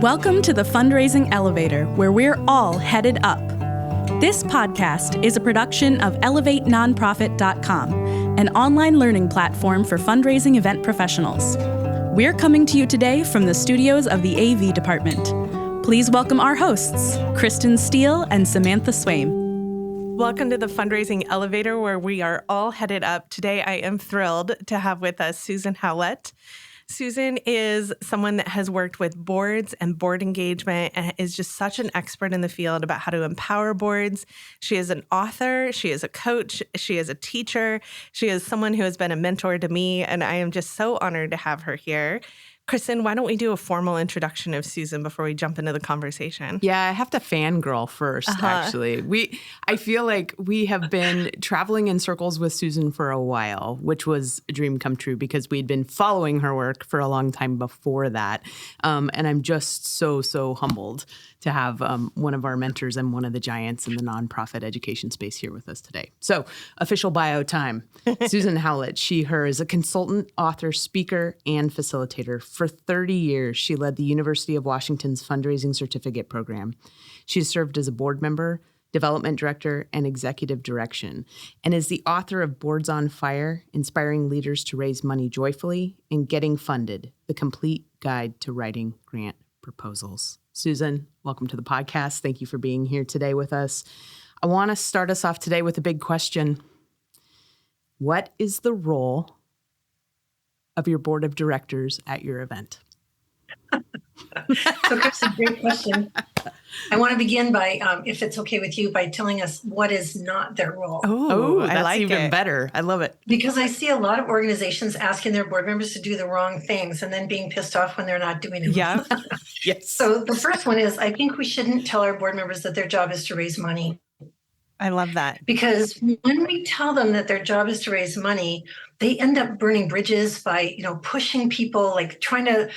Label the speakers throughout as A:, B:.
A: Welcome to the Fundraising Elevator, where we're all headed up. This podcast is a production of ElevateNonprofit.com, an online learning platform for fundraising event professionals. We're coming to you today from the studios of the AV department. Please welcome our hosts, Kristen Steele and Samantha Swaim.
B: Welcome to the Fundraising Elevator, where we are all headed up. Today, I am thrilled to have with us Susan Howlett. Susan is someone that has worked with boards and board engagement and is just such an expert in the field about how to empower boards. She is an author, she is a coach, she is a teacher, she is someone who has been a mentor to me, and I am just so honored to have her here. Kristen, why don't we do a formal introduction of Susan before we jump into the conversation?
C: Yeah, I have to fangirl first, actually. I feel like we have been traveling in circles with Susan for a while, which was a dream come true because we'd been following her work for a long time before that. And I'm just so humbled to have one of our mentors and one of the giants in the nonprofit education space here with us today. So, official bio time. Susan Howlett, her is a consultant, author, speaker, and facilitator. For 30 years, she led the University of Washington's fundraising certificate program. She has served as a board member, development director, and executive direction, and is the author of Boards on Fire, Inspiring Leaders to Raise Money Joyfully and Getting Funded, the complete guide to writing grant proposals. Susan, welcome to the podcast. Thank you for being here today with us. I want to start us off today with a big question. What is the role of your board of directors at your event?
D: So that's a great question. I want to begin by, if it's okay with you, by telling us what is not their role.
C: Oh, that's
B: I like
C: even
B: it.
C: better. I love it.
D: Because I see a lot of organizations asking their board members to do the wrong things and then being pissed off when they're not doing it.
B: Yeah.
C: Yes.
D: So the first one is, I think we shouldn't tell our board members that their job is to raise money.
B: I love that.
D: Because when we tell them that their job is to raise money, they end up burning bridges by, pushing people, like trying to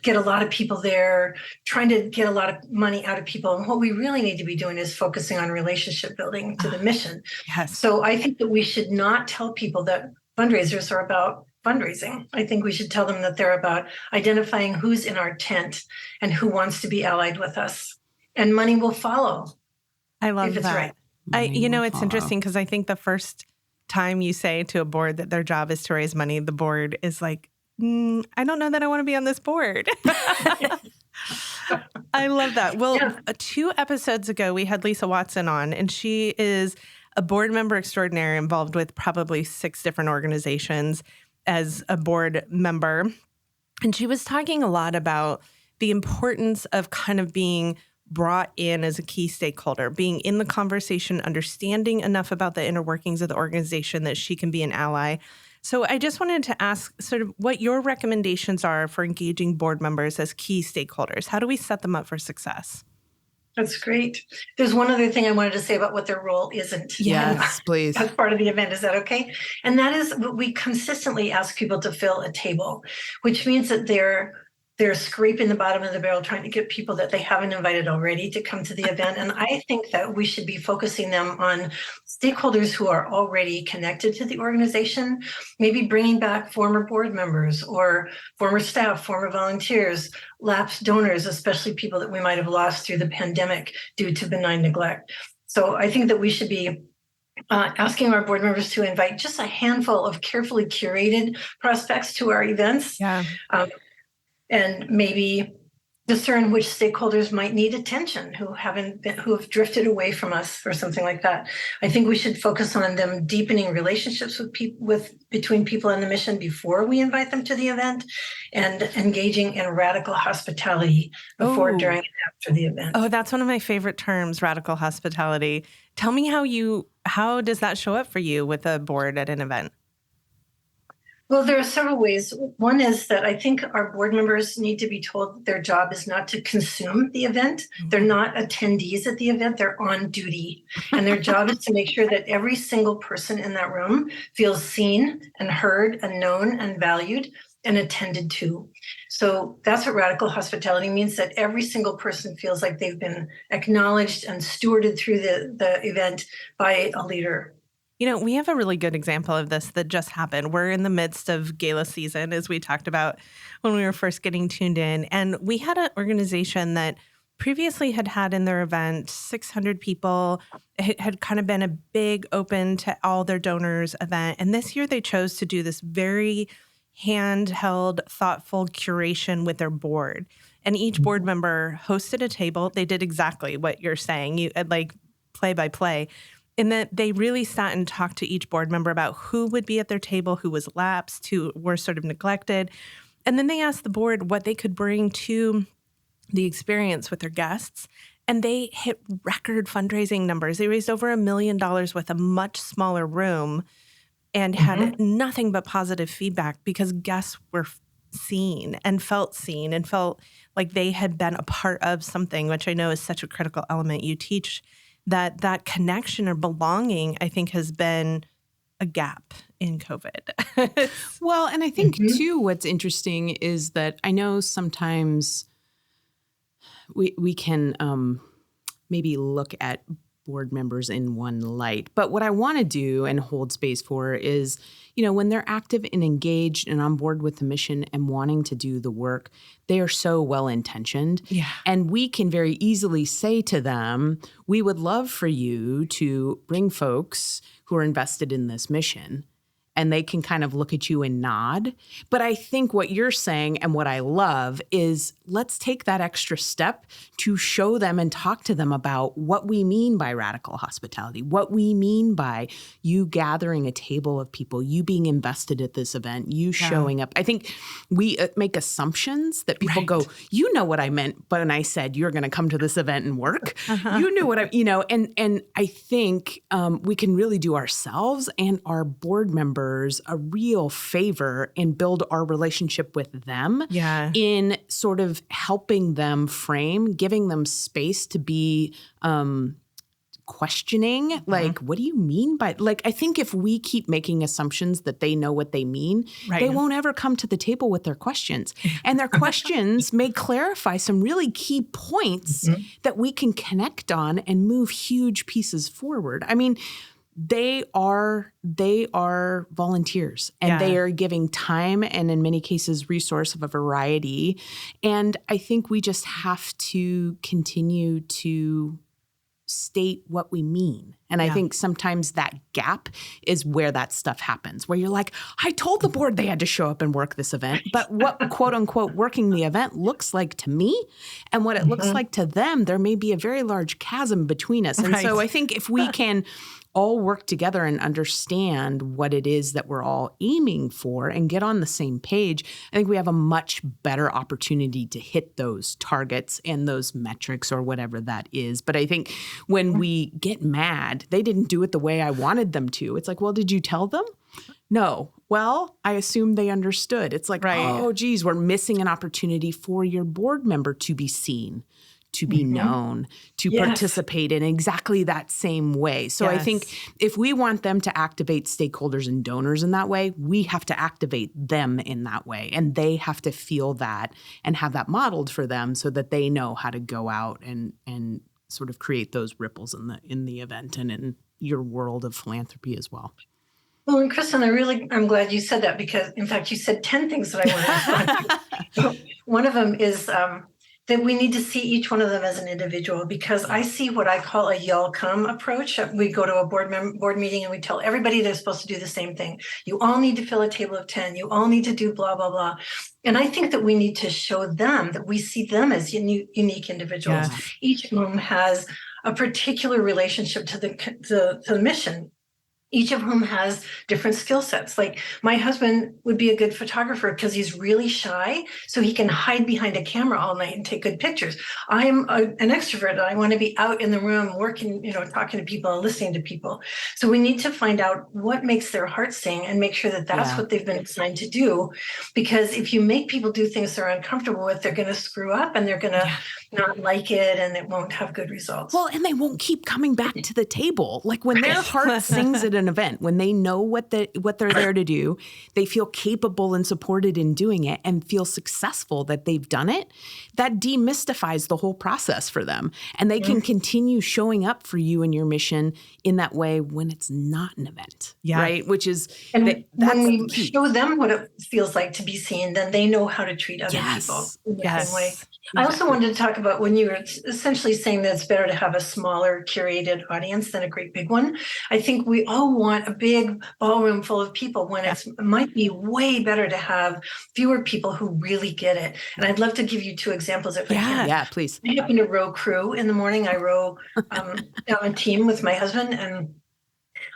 D: get a lot of people there, trying to get a lot of money out of people. And what we really need to be doing is focusing on relationship building to the mission.
B: Yes.
D: So I think that we should not tell people that fundraisers are about fundraising. I think we should tell them that they're about identifying who's in our tent and who wants to be allied with us. And money will follow.
B: I love
D: if it's
B: that.
D: right.
B: It's interesting because I think the first time you say to a board that their job is to raise money, the board is like, I don't know that I want to be on this board. I love that. Well, 2 episodes ago, we had Lisa Watson on, and she is a board member extraordinaire involved with probably 6 different organizations as a board member. And she was talking a lot about the importance of kind of being brought in as a key stakeholder, being in the conversation, understanding enough about the inner workings of the organization that she can be an ally. So I just wanted to ask sort of what your recommendations are for engaging board members as key stakeholders. How do we set them up for success?
D: That's great. There's one other thing I wanted to say about what their role isn't.
C: Yes, please.
D: As part of the event. Is that okay? And that is what we consistently ask people to fill a table, which means that they're scraping the bottom of the barrel, trying to get people that they haven't invited already to come to the event. And I think that we should be focusing them on stakeholders who are already connected to the organization, maybe bringing back former board members or former staff, former volunteers, lapsed donors, especially people that we might have lost through the pandemic due to benign neglect. So I think that we should be asking our board members to invite just a handful of carefully curated prospects to our events.
B: Yeah.
D: And maybe discern which stakeholders might need attention who have drifted away from us or something like that. I think we should focus on them deepening relationships between people and the mission before we invite them to the event, and engaging in radical hospitality before, during, and after the event.
B: Oh, that's one of my favorite terms, radical hospitality. Tell me how does that show up for you with a board at an event?
D: Well, there are several ways. One is that I think our board members need to be told that their job is not to consume the event. They're not attendees at the event. They're on duty. And their job is to make sure that every single person in that room feels seen and heard and known and valued and attended to. So that's what radical hospitality means, that every single person feels like they've been acknowledged and stewarded through the event by a leader.
B: We have a really good example of this that just happened. We're in the midst of gala season, as we talked about when we were first getting tuned in. And we had an organization that previously had in their event 600 people. It had kind of been a big open to all their donors event. And this year they chose to do this very handheld, thoughtful curation with their board. And each board member hosted a table. They did exactly what you're saying, you like play by play. In that they really sat and talked to each board member about who would be at their table, who was lapsed, who were sort of neglected. And then they asked the board what they could bring to the experience with their guests. And they hit record fundraising numbers. They raised over $1 million with a much smaller room and had nothing but positive feedback because guests were seen and felt like they had been a part of something, which I know is such a critical element you teach. That connection or belonging, I think, has been a gap in COVID.
C: Well, and I think, too, what's interesting is that I know sometimes we can maybe look at board members in one light. But what I want to do and hold space for is, when they're active and engaged and on board with the mission and wanting to do the work, they are so well-intentioned.
B: Yeah.
C: And we can very easily say to them, we would love for you to bring folks who are invested in this mission. And they can kind of look at you and nod. But I think what you're saying and what I love is let's take that extra step to show them and talk to them about what we mean by radical hospitality, what we mean by you gathering a table of people, you being invested at this event, you showing up. I think we make assumptions that people go, you know what I meant, but when I said you're going to come to this event and work, you knew what and I think we can really do ourselves and our board members a real favor and build our relationship with them in sort of helping them frame, giving them space to be questioning, like, what do you mean by, like, I think if we keep making assumptions that they know what they mean, they won't ever come to the table with their questions. And their questions may clarify some really key points that we can connect on and move huge pieces forward. I mean, they are volunteers and they are giving time and in many cases resource of a variety. And I think we just have to continue to state what we mean. And I think sometimes that gap is where that stuff happens, where you're like, I told the board they had to show up and work this event, but what quote unquote working the event looks like to me and what it looks like to them, there may be a very large chasm between us. And so I think if we can all work together and understand what it is that we're all aiming for and get on the same page, I think we have a much better opportunity to hit those targets and those metrics or whatever that is. But I think when we get mad, they didn't do it the way I wanted them to. It's like, well, did you tell them? No. Well, I assume they understood. It's like, oh, geez, we're missing an opportunity for your board member to be seen, to be known, to participate in exactly that same way. So I think if we want them to activate stakeholders and donors in that way, we have to activate them in that way. And they have to feel that and have that modeled for them so that they know how to go out and sort of create those ripples in the event and in your world of philanthropy as well.
D: Well, and Kristen, I'm glad you said that because, in fact, you said 10 things that I wanted to One of them is that we need to see each one of them as an individual because I see what I call a y'all come approach. We go to a board meeting and we tell everybody they're supposed to do the same thing. You all need to fill a table of 10. You all need to do blah, blah, blah. And I think that we need to show them that we see them as unique individuals. Yes. Each of them has a particular relationship to the mission. Each of whom has different skill sets. Like my husband would be a good photographer because he's really shy, so he can hide behind a camera all night and take good pictures. I'm an extrovert and I want to be out in the room working, talking to people and listening to people. So we need to find out what makes their heart sing and make sure that that's what they've been assigned to do. Because if you make people do things they're uncomfortable with, they're going to screw up and they're going to not like it and it won't have good results.
C: Well, and they won't keep coming back to the table. Like when their heart sings at an event, when they know what they're there to do, they feel capable and supported in doing it and feel successful that they've done it, that demystifies the whole process for them. And they can continue showing up for you and your mission in that way when it's not an event, right? Which is,
D: and
C: that's
D: when we
C: the key.
D: show them what it feels like to be seen, then they know how to treat other people in the same way. I also wanted to talk about when you were essentially saying that it's better to have a smaller curated audience than a great big one. I think we all want a big ballroom full of people when it might be way better to have fewer people who really get it. And I'd love to give you 2 examples if I can.
C: Yeah, please.
D: I happen to row crew in the morning. I row on a team with my husband, and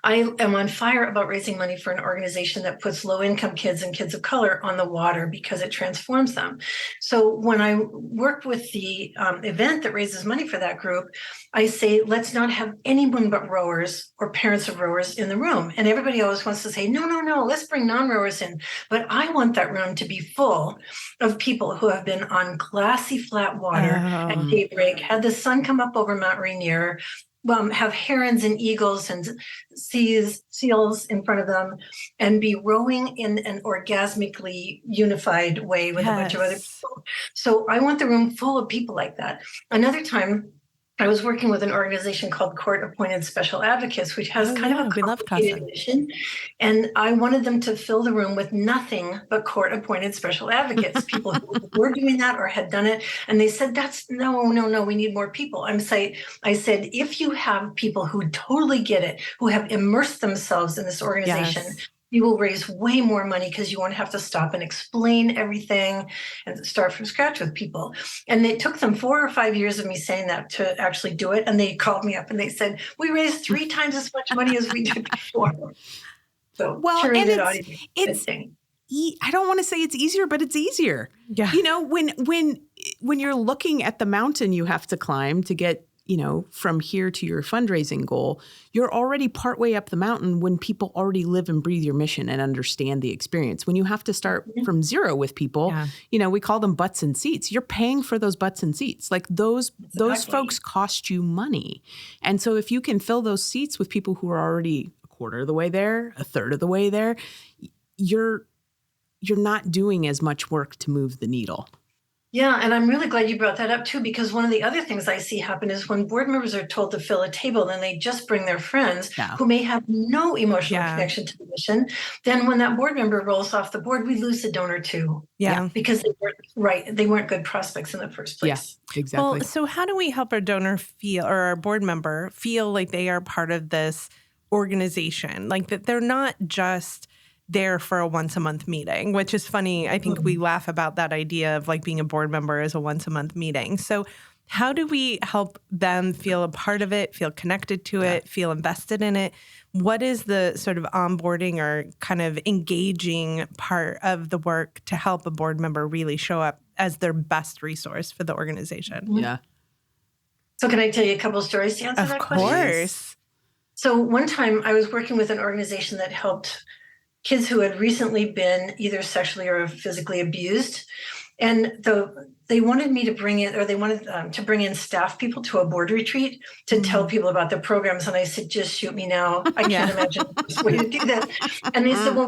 D: I am on fire about raising money for an organization that puts low-income kids and kids of color on the water because it transforms them. So when I work with the event that raises money for that group, I say, let's not have anyone but rowers or parents of rowers in the room. And everybody always wants to say, no, let's bring non-rowers in. But I want that room to be full of people who have been on glassy flat water at daybreak, had the sun come up over Mount Rainier, have herons and eagles and seals in front of them, and be rowing in an orgasmically unified way with a bunch of other people. So I want the room full of people like that. Another time, I was working with an organization called Court Appointed Special Advocates, which has kind of a complicated mission. And I wanted them to fill the room with nothing but court appointed special advocates, people who were doing that or had done it. And they said, no, we need more people. I said, if you have people who totally get it, who have immersed themselves in this organization, you will raise way more money because you won't have to stop and explain everything and start from scratch with people. And it took them 4 or 5 years of me saying that to actually do it. And they called me up and they said, we raised 3 times as much money as we did before. So,
C: it's I don't want to say it's easier, but it's easier. Yeah. You know, when you're looking at the mountain you have to climb to get, from here to your fundraising goal, you're already partway up the mountain when people already live and breathe your mission and understand the experience. When you have to start from zero with people, we call them butts and seats. You're paying for those butts and seats. Like those folks cost you money. And so if you can fill those seats with people who are already a quarter of the way there, a third of the way there, you're not doing as much work to move the needle.
D: Yeah, and I'm really glad you brought that up too, because one of the other things I see happen is when board members are told to fill a table, then they just bring their friends who may have no emotional connection to the mission. Then when that board member rolls off the board, we lose the donor too. Yeah, because they weren't good prospects in the first place.
C: Yeah, exactly.
B: Well, so how do we help our donor feel, or our board member feel like they are part of this organization, like that they're not just there for a once a month meeting, which is funny. I think we laugh about that idea of like being a board member as a once a month meeting. So how do we help them feel a part of it, feel connected to it, feel invested in it? What is the sort of onboarding or kind of engaging part of the work to help a board member really show up as their best resource for the organization?
C: Yeah.
D: So can I tell you a couple of stories to answer that question? Of course. So one time I was working with an organization that helped kids who had recently been either sexually or physically abused. And they wanted me to bring in, or they wanted to bring in staff people to a board retreat to tell people about their programs. And I said, just shoot me now. I can't imagine the way to do that. And they said, well,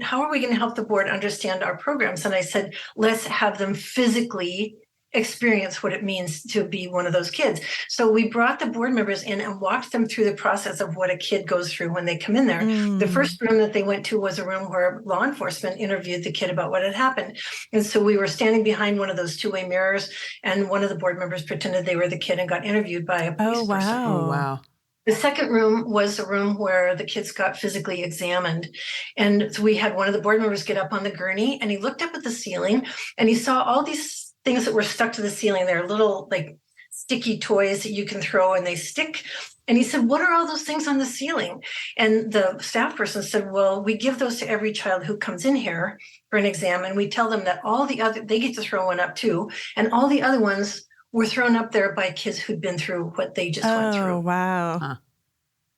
D: how are we going to help the board understand our programs? And I said, let's have them physically experience what it means to be one of those kids. So we brought the board members in and walked them through the process of what a kid goes through when they come in there. The first room that they went to was a room where law enforcement interviewed the kid about what had happened. And so we were standing behind one of those two-way mirrors, and one of the board members pretended they were the kid and got interviewed by a police person.
C: Oh, wow.
D: The second room was a room where the kids got physically examined. And so we had one of the board members get up on the gurney, and he looked up at the ceiling and he saw all these things that were stuck to the ceiling. They're little like sticky toys that you can throw and they stick. And he said, what are all those things on the ceiling? And the staff person said, well, we give those to every child who comes in here for an exam. And we tell them that they get to throw one up too. And all the other ones were thrown up there by kids who'd been through what they just went through.
B: Oh, wow. Huh.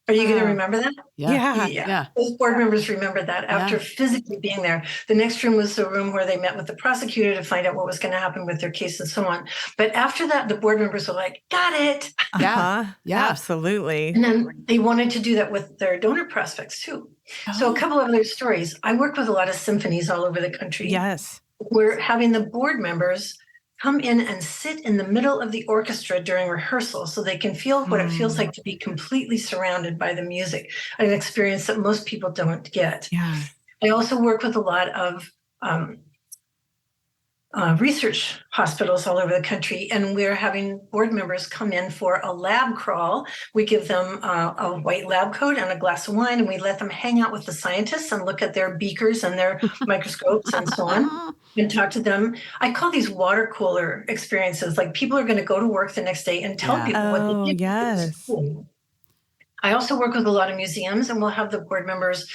D: Are you going to remember that?
C: Yeah.
D: Those board members remember that after physically being there. The next room was the room where they met with the prosecutor to find out what was going to happen with their case and so on. But after that, the board members were like, got it.
C: Yeah.
B: Absolutely.
D: And then they wanted to do that with their donor prospects too. So a couple of other stories. I work with a lot of symphonies all over the country.
B: Yes.
D: We're having the board members come in and sit in the middle of the orchestra during rehearsal so they can feel what it feels like to be completely surrounded by the music, an experience that most people don't get.
B: Yeah.
D: I also work with a lot of research hospitals all over the country, and we're having board members come in for a lab crawl. We give them a white lab coat and a glass of wine, and we let them hang out with the scientists and look at their beakers and their microscopes and so on, and talk to them. I call these water cooler experiences. Like, people are going to go to work the next day and tell people what they did.
B: Yes.
D: I also work with a lot of museums, and we'll have the board members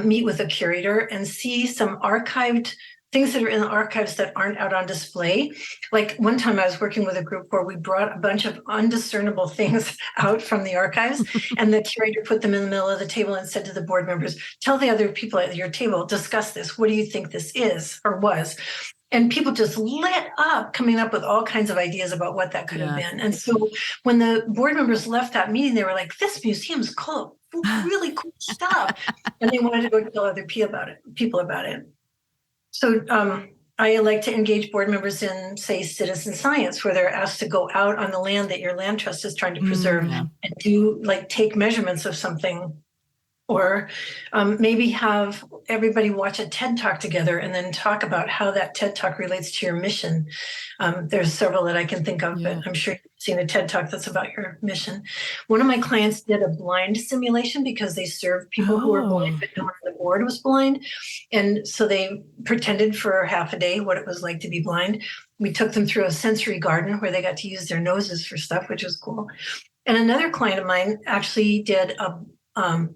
D: meet with a curator and see some archived things that are in the archives that aren't out on display. Like, one time I was working with a group where we brought a bunch of undiscernible things out from the archives, and the curator put them in the middle of the table and said to the board members, tell the other people at your table, discuss this. What do you think this is or was? And people just lit up, coming up with all kinds of ideas about what that could have been. And so when the board members left that meeting, they were like, this museum's full of really cool stuff. And they wanted to go tell other people about it. So I like to engage board members in, say, citizen science, where they're asked to go out on the land that your land trust is trying to preserve and do, like, take measurements of something. Or maybe have everybody watch a TED Talk together and then talk about how that TED Talk relates to your mission. There's several that I can think of, but I'm sure you've seen a TED Talk that's about your mission. One of my clients did a blind simulation because they served people who were blind, but no one on the board was blind. And so they pretended for half a day what it was like to be blind. We took them through a sensory garden where they got to use their noses for stuff, which was cool. And another client of mine actually did a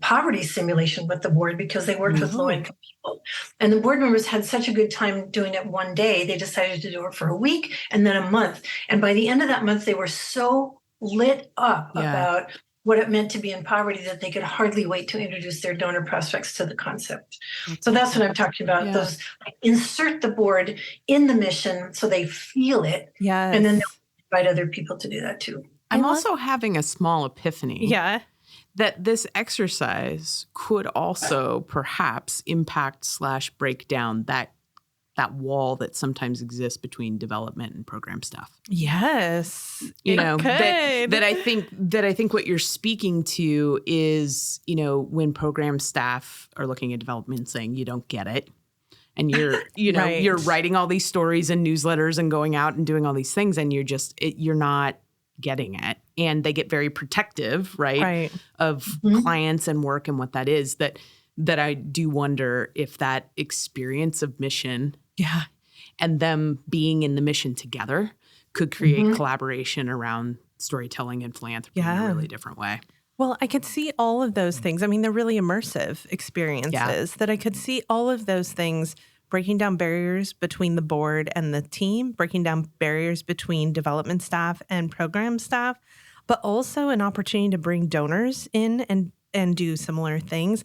D: poverty simulation with the board because they worked with low-income people. And the board members had such a good time doing it one day, they decided to do it for a week and then a month. And by the end of that month, they were so lit up about what it meant to be in poverty that they could hardly wait to introduce their donor prospects to the concept. So that's what I'm talking about. Those, like, insert the board in the mission so they feel it. And then they'll invite other people to do that too.
C: I'm also having a small epiphany.
B: Yeah.
C: That this exercise could also perhaps impact / break down that wall that sometimes exists between development and program staff.
B: Yes.
C: You know, that I think what you're speaking to is, you know, when program staff are looking at development and saying, you don't get it. And you're, you know, you're writing all these stories and newsletters and going out and doing all these things, and you're not getting it. And they get very protective, right. of clients and work and what that is, that I do wonder if that experience of mission and them being in the mission together could create collaboration around storytelling and philanthropy in a really different way.
B: Well, I could see all of those things. I mean, they're really immersive experiences that I could see all of those things breaking down barriers between the board and the team, breaking down barriers between development staff and program staff, but also an opportunity to bring donors in and do similar things.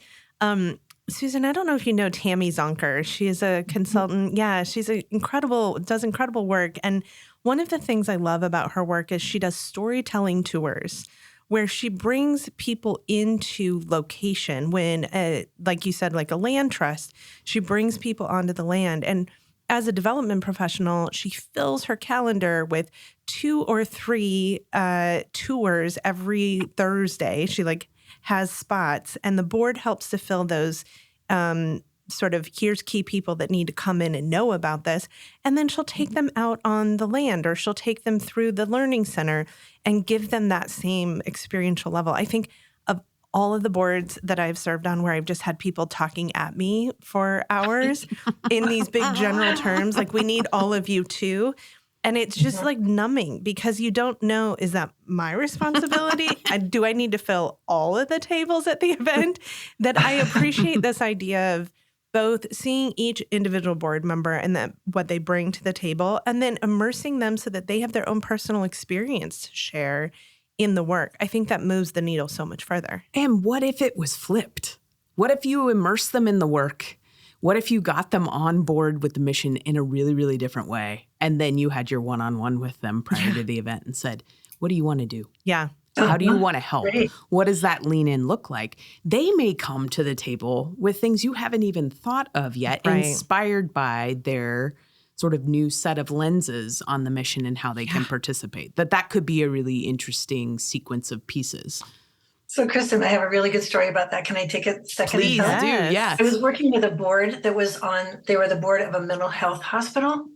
B: Susan, I don't know if you know Tammy Zonker. She is a consultant. Yeah, she's does incredible work. And one of the things I love about her work is she does storytelling tours where she brings people into location when, like you said, like a land trust, she brings people onto the land. And as a development professional, she fills her calendar with 2 or 3 tours every Thursday. She has spots, and the board helps to fill those sort of, here's key people that need to come in and know about this. And then she'll take them out on the land, or she'll take them through the learning center and give them that same experiential level. I think of all of the boards that I've served on where I've just had people talking at me for hours in these big general terms, like, we need all of you too. And it's just like numbing, because you don't know, is that my responsibility? Do I need to fill all of the tables at the event? That I appreciate this idea of both seeing each individual board member and what they bring to the table, and then immersing them so that they have their own personal experience to share in the work, I think that moves the needle so much further.
C: And what if it was flipped? What if you immerse them in the work? What if you got them on board with the mission in a really, really different way? And then you had your one-on-one with them prior to the event and said, what do you want to do?
B: Yeah.
C: How do you want to help?
D: Great.
C: What does that lean in look like? They may come to the table with things you haven't even thought of yet,
B: Right.
C: inspired by their sort of new set of lenses on the mission and how they can participate. That could be a really interesting sequence of pieces.
D: So, Kristen, I have a really good story about that. Can I take a second?
C: Please
D: and tell?
C: do,
B: Yes.
C: yes.
D: I was working with a board that was they were the board of a mental health hospital.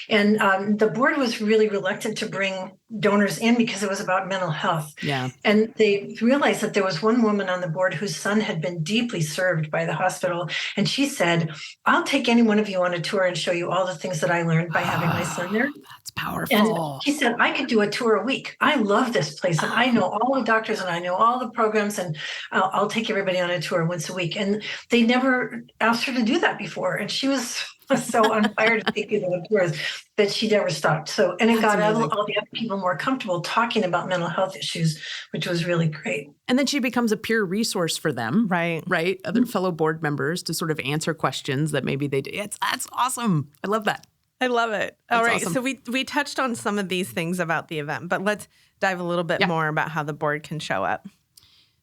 D: And the board was really reluctant to bring donors in because it was about mental health.
C: Yeah.
D: And they realized that there was one woman on the board whose son had been deeply served by the hospital. And she said, I'll take any one of you on a tour and show you all the things that I learned by having my son there.
C: That's powerful.
D: And she said, I could do a tour a week. I love this place. And I know all the doctors and I know all the programs, and I'll take everybody on a tour once a week. And they never asked her to do that before. And she was so on fire to take people on tours that she never stopped. So, and it
C: That's
D: got
C: amazing.
D: all the other people more comfortable talking about mental health issues, which was really great.
C: And then she becomes a peer resource for them.
B: Right.
C: Right. Other fellow board members to sort of answer questions that maybe they do. That's awesome. I love that.
B: I love it. All
C: That's
B: right.
C: awesome.
B: So we touched on some of these things about the event, but let's dive a little bit more about how the board can show up.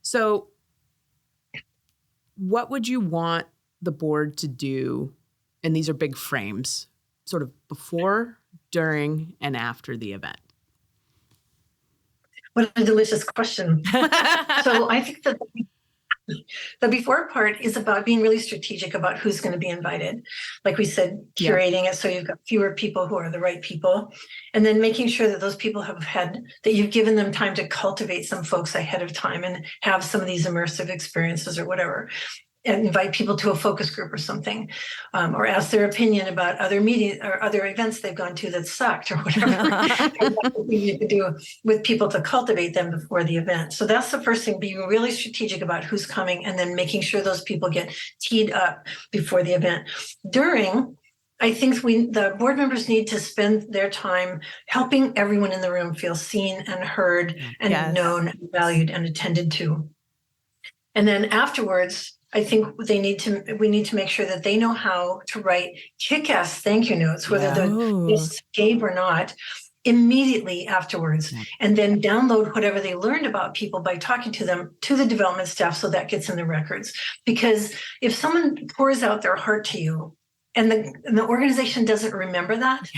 C: So what would you want the board to do? And these are big frames, sort of before, during, and after the event.
D: What a delicious question. So I think that the before part is about being really strategic about who's going to be invited. Like we said, curating it so you've got fewer people who are the right people. And then making sure that those people that you've given them time to cultivate some folks ahead of time and have some of these immersive experiences or whatever. And invite people to a focus group or something, or ask their opinion about other meetings or other events they've gone to that sucked or whatever. What we need to do with people to cultivate them before the event. So that's the first thing, being really strategic about who's coming and then making sure those people get teed up before the event. During, I think the board members need to spend their time helping everyone in the room feel seen and heard and known, and valued and attended to. And then afterwards, I think we need to make sure that they know how to write kick-ass thank you notes, whether they're gave or not, immediately afterwards, and then download whatever they learned about people by talking to them to the development staff so that gets in the records. Because if someone pours out their heart to you and the organization doesn't remember that,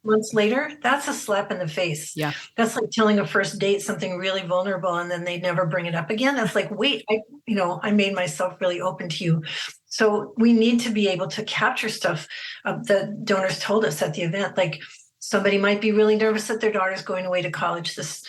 D: months later, that's a slap in the face.
C: Yeah.
D: That's like telling a first date something really vulnerable and then they never bring it up again. That's like, wait, I made myself really open to you. So we need to be able to capture stuff that donors told us at the event. Like somebody might be really nervous that their daughter's going away to college this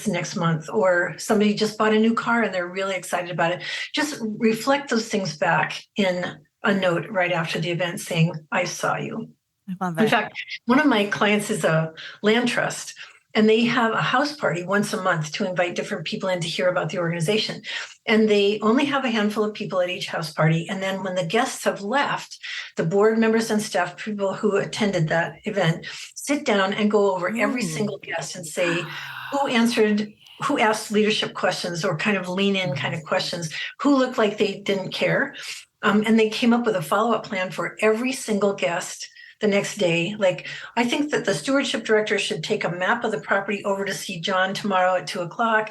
D: next month, or somebody just bought a new car and they're really excited about it. Just reflect those things back in a note right after the event saying, I saw you.
B: I love it.
D: In fact, one of my clients is a land trust, and they have a house party once a month to invite different people in to hear about the organization. And they only have a handful of people at each house party. And then when the guests have left, the board members and staff people who attended that event sit down and go over every single guest and say, who asked leadership questions or kind of lean in kind of questions, who looked like they didn't care. And they came up with a follow-up plan for every single guest the next day. Like, I think that the stewardship director should take a map of the property over to see John tomorrow at 2:00.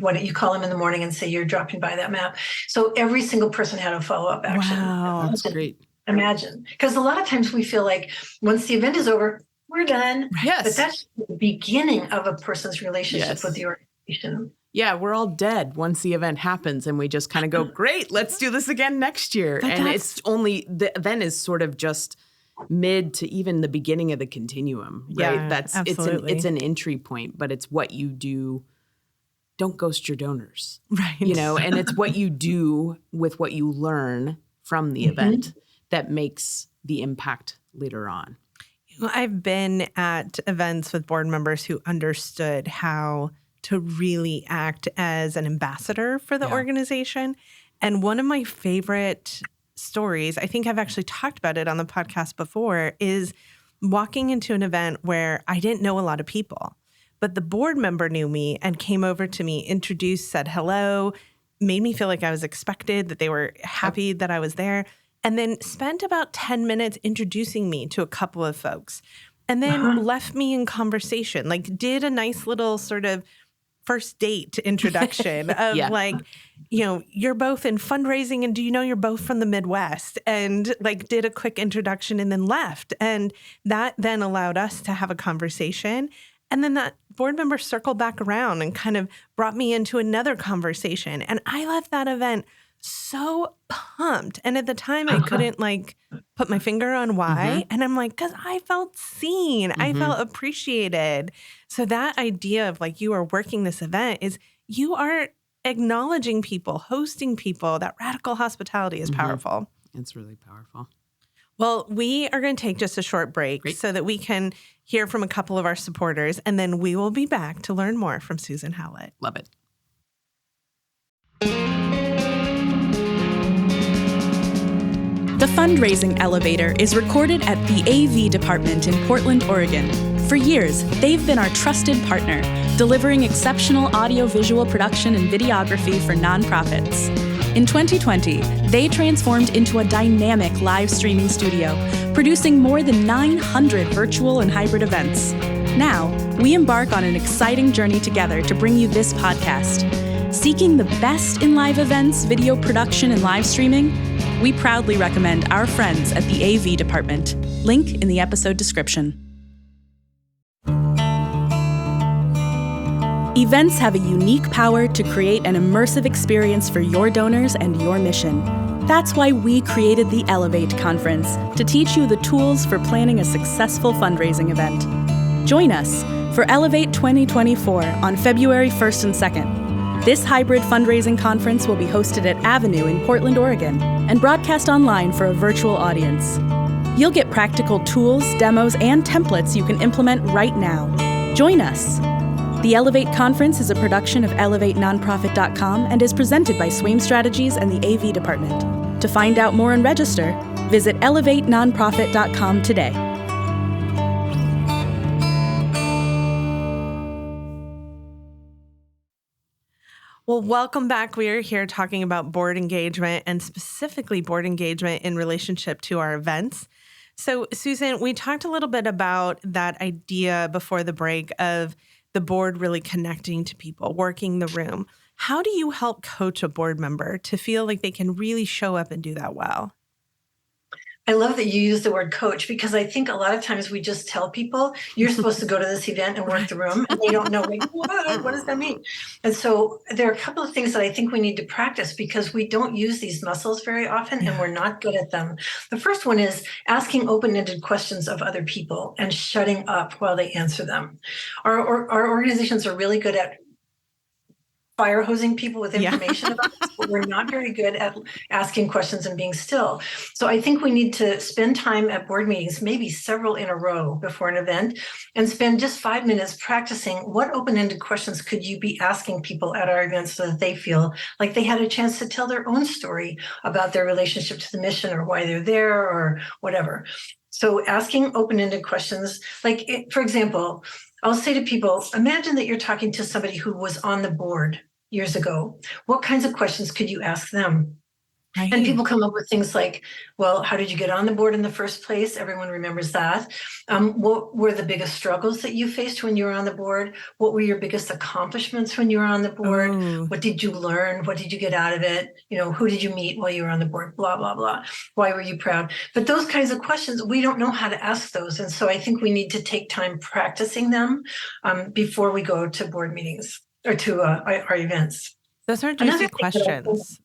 D: Why don't you call him in the morning and say you're dropping by that map? So every single person had a follow-up action.
B: Wow.
C: That's great.
D: Imagine. Because a lot of times we feel like once the event is over, we're done.
C: Yes.
D: But that's the beginning of a person's relationship with the organization.
C: Yeah, we're all dead once the event happens and we just kind of go, great, let's do this again next year. And it's only, the event is sort of just mid to even the beginning of the continuum, right?
B: Yeah, absolutely.
C: It's an entry point, but it's what you do. Don't ghost your donors,
B: Right.
C: And it's what you do with what you learn from the event that makes the impact later on.
B: I've been at events with board members who understood how to really act as an ambassador for the organization. And one of my favorite stories, I think I've actually talked about it on the podcast before, is walking into an event where I didn't know a lot of people, but the board member knew me and came over to me, introduced, said hello, made me feel like I was expected, that they were happy that I was there, and then spent about 10 minutes introducing me to a couple of folks, and then left me in conversation, like did a nice little sort of first date introduction of like, you know, you're both in fundraising and do you know you're both from the Midwest, and like did a quick introduction and then left. And that then allowed us to have a conversation. And then that board member circled back around and kind of brought me into another conversation. And I left that event so pumped. And at the time I couldn't like put my finger on why. And I'm like, because I felt seen. I felt appreciated. So that idea of like you are working this event is you are acknowledging people, hosting people. That radical hospitality is powerful.
C: It's really powerful.
B: Well, we are going to take just a short break so that we can hear from a couple of our supporters, and then we will be back to learn more from Susan Howlett.
C: Love it.
A: The Fundraising Elevator is recorded at the AV department in Portland, Oregon. For years, they've been our trusted partner, delivering exceptional audio-visual production and videography for nonprofits. In 2020, they transformed into a dynamic live streaming studio, producing more than 900 virtual and hybrid events. Now, we embark on an exciting journey together to bring you this podcast. Seeking the best in live events, video production, and live streaming? We proudly recommend our friends at the AV department. Link in the episode description. Events have a unique power to create an immersive experience for your donors and your mission. That's why we created the Elevate Conference, to teach you the tools for planning a successful fundraising event. Join us for Elevate 2024 on February 1st and 2nd. This hybrid fundraising conference will be hosted at Avenue in Portland, Oregon, and broadcast online for a virtual audience. You'll get practical tools, demos, and templates you can implement right now. Join us. The Elevate Conference is a production of ElevateNonprofit.com and is presented by Swaim Strategies and the AV Department. To find out more and register, visit ElevateNonprofit.com today.
B: Well, welcome back. We are here talking about board engagement, and specifically board engagement in relationship to our events. So, Susan, we talked a little bit about that idea before the break of the board really connecting to people, working the room. How do you help coach a board member to feel like they can really show up and do that well?
D: I love that you use the word coach, because I think a lot of times we just tell people you're supposed to go to this event and work the room, and they don't know, like, what does that mean? And so there are a couple of things that I think we need to practice, because we don't use these muscles very often and we're not good at them. The first one is asking open-ended questions of other people and shutting up while they answer them. Our organizations are really good at fire hosing people with information about us, but we're not very good at asking questions and being still. So I think we need to spend time at board meetings, maybe several in a row before an event, and spend just 5 minutes practicing what open-ended questions could you be asking people at our events so that they feel like they had a chance to tell their own story about their relationship to the mission or why they're there or whatever. So asking open-ended questions, like, for example, I'll say to people, imagine that you're talking to somebody who was on the board years ago. What kinds of questions could you ask them? Right. And people come up with things like, well, how did you get on the board in the first place? Everyone remembers that. What were the biggest struggles that you faced when you were on the board? What were your biggest accomplishments when you were on the board? Ooh. What did you learn? What did you get out of it? You know, who did you meet while you were on the board? Blah, blah, blah. Why were you proud? But those kinds of questions, we don't know how to ask those. And so I think we need to take time practicing them before we go to board meetings or to our events.
B: Those are juicy questions.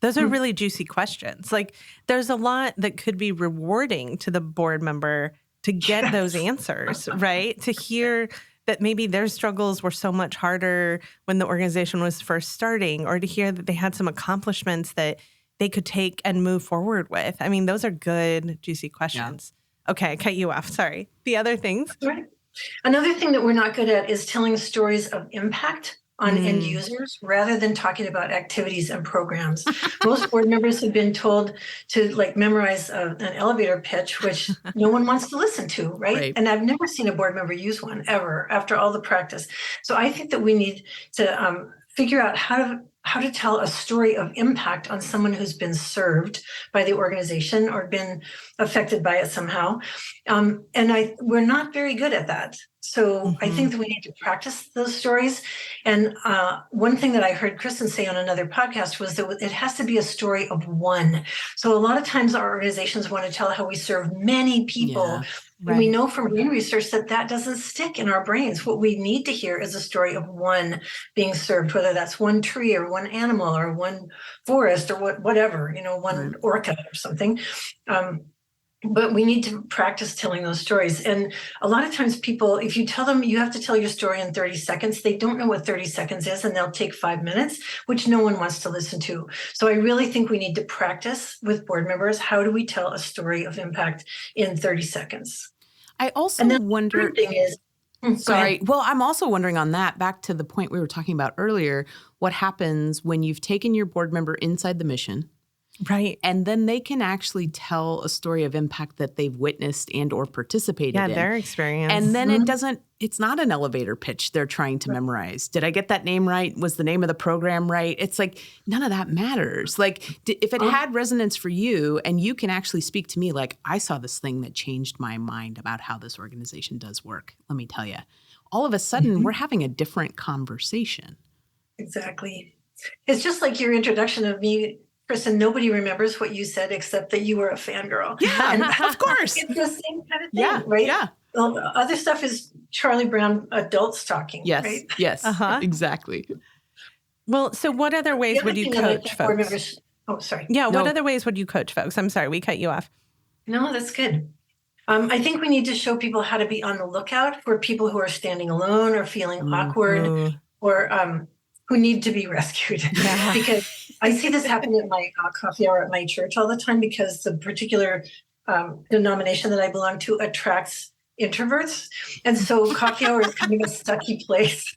B: Those are really juicy questions. Like, there's a lot that could be rewarding to the board member to get those answers, right? To hear that maybe their struggles were so much harder when the organization was first starting, or to hear that they had some accomplishments that they could take and move forward with. I mean, those are good, juicy questions. Yeah. Okay, I cut you off. Sorry. The other things?
D: Right. Another thing that we're not good at is telling stories of impact on end users rather than talking about activities and programs. Most board members have been told to like memorize an elevator pitch, which no one wants to listen to, right? And I've never seen a board member use one ever after all the practice. So I think that we need to figure out how to tell a story of impact on someone who's been served by the organization or been affected by it somehow. And we're not very good at that. So I think that we need to practice those stories. And one thing that I heard Kristen say on another podcast was that it has to be a story of one. So a lot of times our organizations want to tell how we serve many people. Yeah. Right. We know from brain research that doesn't stick in our brains. What we need to hear is a story of one being served, whether that's one tree or one animal or one forest or whatever, one orca or something. But we need to practice telling those stories. And a lot of times people, if you tell them you have to tell your story in 30 seconds, they don't know what 30 seconds is and they'll take 5 minutes, which no one wants to listen to. So I really think we need to practice with board members. How do we tell a story of impact in 30 seconds?
C: I also wonder. Sorry. Well, I'm also wondering on that, back to the point we were talking about earlier, what happens when you've taken your board member inside the mission.
B: Right.
C: And then they can actually tell a story of impact that they've witnessed and or participated in.
B: Yeah, their experience.
C: And then it's not an elevator pitch they're trying to memorize. Did I get that name right? Was the name of the program right? It's like, none of that matters. Like, if it had resonance for you and you can actually speak to me like, I saw this thing that changed my mind about how this organization does work. Let me tell you, all of a sudden we're having a different conversation.
D: Exactly. It's just like your introduction of me, Kristen. Nobody remembers what you said except that you were a fangirl.
C: Yeah, and of course.
D: It's the same kind of thing, right?
C: Yeah.
D: Well, the other stuff is Charlie Brown adults talking,
C: yes,
D: right?
C: Yes, exactly.
B: Well, so what other ways would you coach folks?
D: Sorry.
B: Yeah, what other ways would you coach folks? I'm sorry, we cut you off.
D: No, that's good. I think we need to show people how to be on the lookout for people who are standing alone or feeling awkward or who need to be rescued. Yeah. Because I see this happen at my coffee hour at my church all the time because the particular denomination that I belong to attracts introverts. And so coffee hour is kind of a stucky place,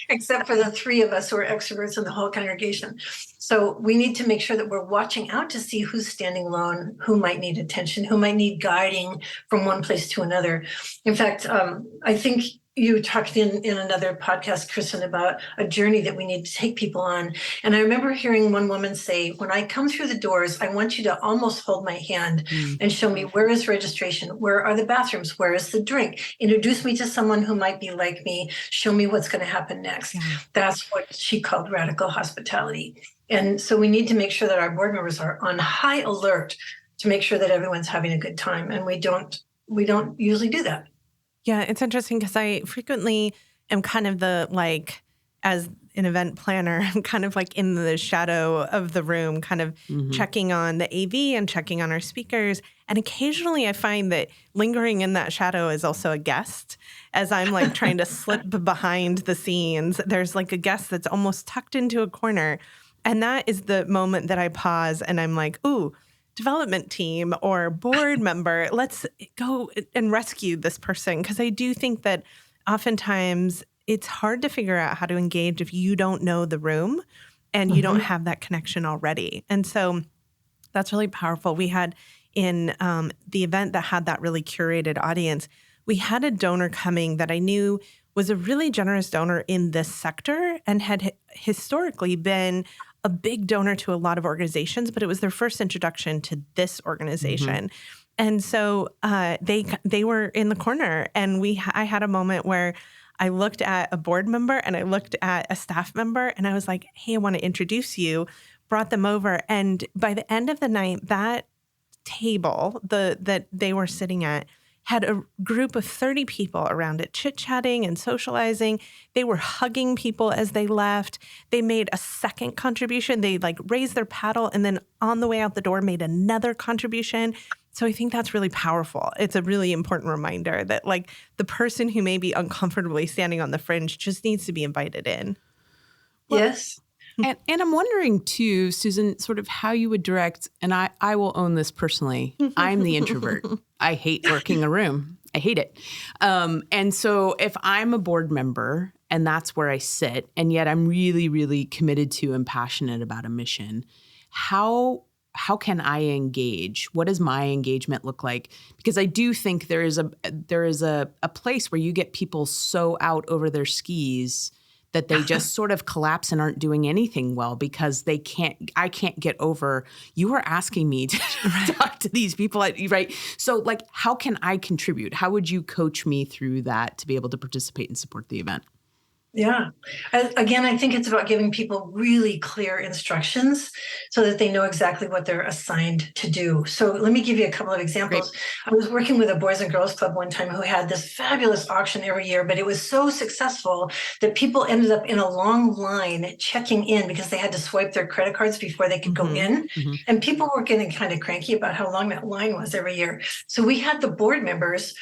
D: except for the three of us who are extroverts in the whole congregation. So we need to make sure that we're watching out to see who's standing alone, who might need attention, who might need guiding from one place to another. In fact, I think you talked in another podcast, Kristen, about a journey that we need to take people on. And I remember hearing one woman say, when I come through the doors, I want you to almost hold my hand and show me where is registration, where are the bathrooms, where is the drink, introduce me to someone who might be like me, show me what's going to happen next. Yeah. That's what she called radical hospitality. And so we need to make sure that our board members are on high alert to make sure that everyone's having a good time. And we don't usually do that.
B: Yeah, it's interesting because I frequently am kind of as an event planner, I'm kind of like in the shadow of the room, kind of checking on the AV and checking on our speakers. And occasionally I find that lingering in that shadow is also a guest. As I'm like trying to slip behind the scenes, there's like a guest that's almost tucked into a corner. And that is the moment that I pause and I'm like, ooh, development team or board member, let's go and rescue this person. Because I do think that oftentimes it's hard to figure out how to engage if you don't know the room and you don't have that connection already. And so that's really powerful. We had in the event that had that really curated audience, we had a donor coming that I knew was a really generous donor in this sector and had historically been a big donor to a lot of organizations, but it was their first introduction to this organization. And so they were in the corner and I had a moment where I looked at a board member and I looked at a staff member and I was like, hey, I want to introduce you, brought them over. And by the end of the night, that table that they were sitting at had a group of 30 people around it, chit-chatting and socializing. They were hugging people as they left. They made a second contribution. They raised their paddle and then on the way out the door made another contribution. So I think that's really powerful. It's a really important reminder that the person who may be uncomfortably standing on the fringe just needs to be invited in.
D: Well, yes.
C: And I'm wondering too, Susan, sort of how you would direct, and I will own this personally. I'm the introvert. I hate working a room. I hate it. And so if I'm a board member and that's where I sit. And yet I'm really, really committed to and passionate about a mission. How can I engage? What does my engagement look like? Because I do think there is a place where you get people so out over their skis that they just sort of collapse and aren't doing anything well because I can't get over, you are asking me to talk to these people, right? So like, how can I contribute? How would you coach me through that to be able to participate and support the event?
D: Yeah. Again, I think it's about giving people really clear instructions so that they know exactly what they're assigned to do. So let me give you a couple of examples. Great. I was working with a Boys and Girls Club one time who had this fabulous auction every year, but it was so successful that people ended up in a long line checking in because they had to swipe their credit cards before they could go in. Mm-hmm. And people were getting kind of cranky about how long that line was every year. So we had the board members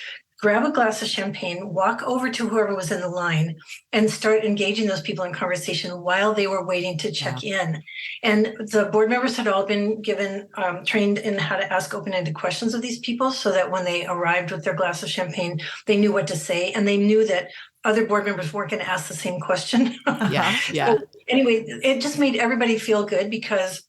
D: grab a glass of champagne, walk over to whoever was in the line, and start engaging those people in conversation while they were waiting to check in. And the board members had all been given, trained in how to ask open-ended questions of these people so that when they arrived with their glass of champagne, they knew what to say, and they knew that other board members weren't going to ask the same question. So anyway, it just made everybody feel good because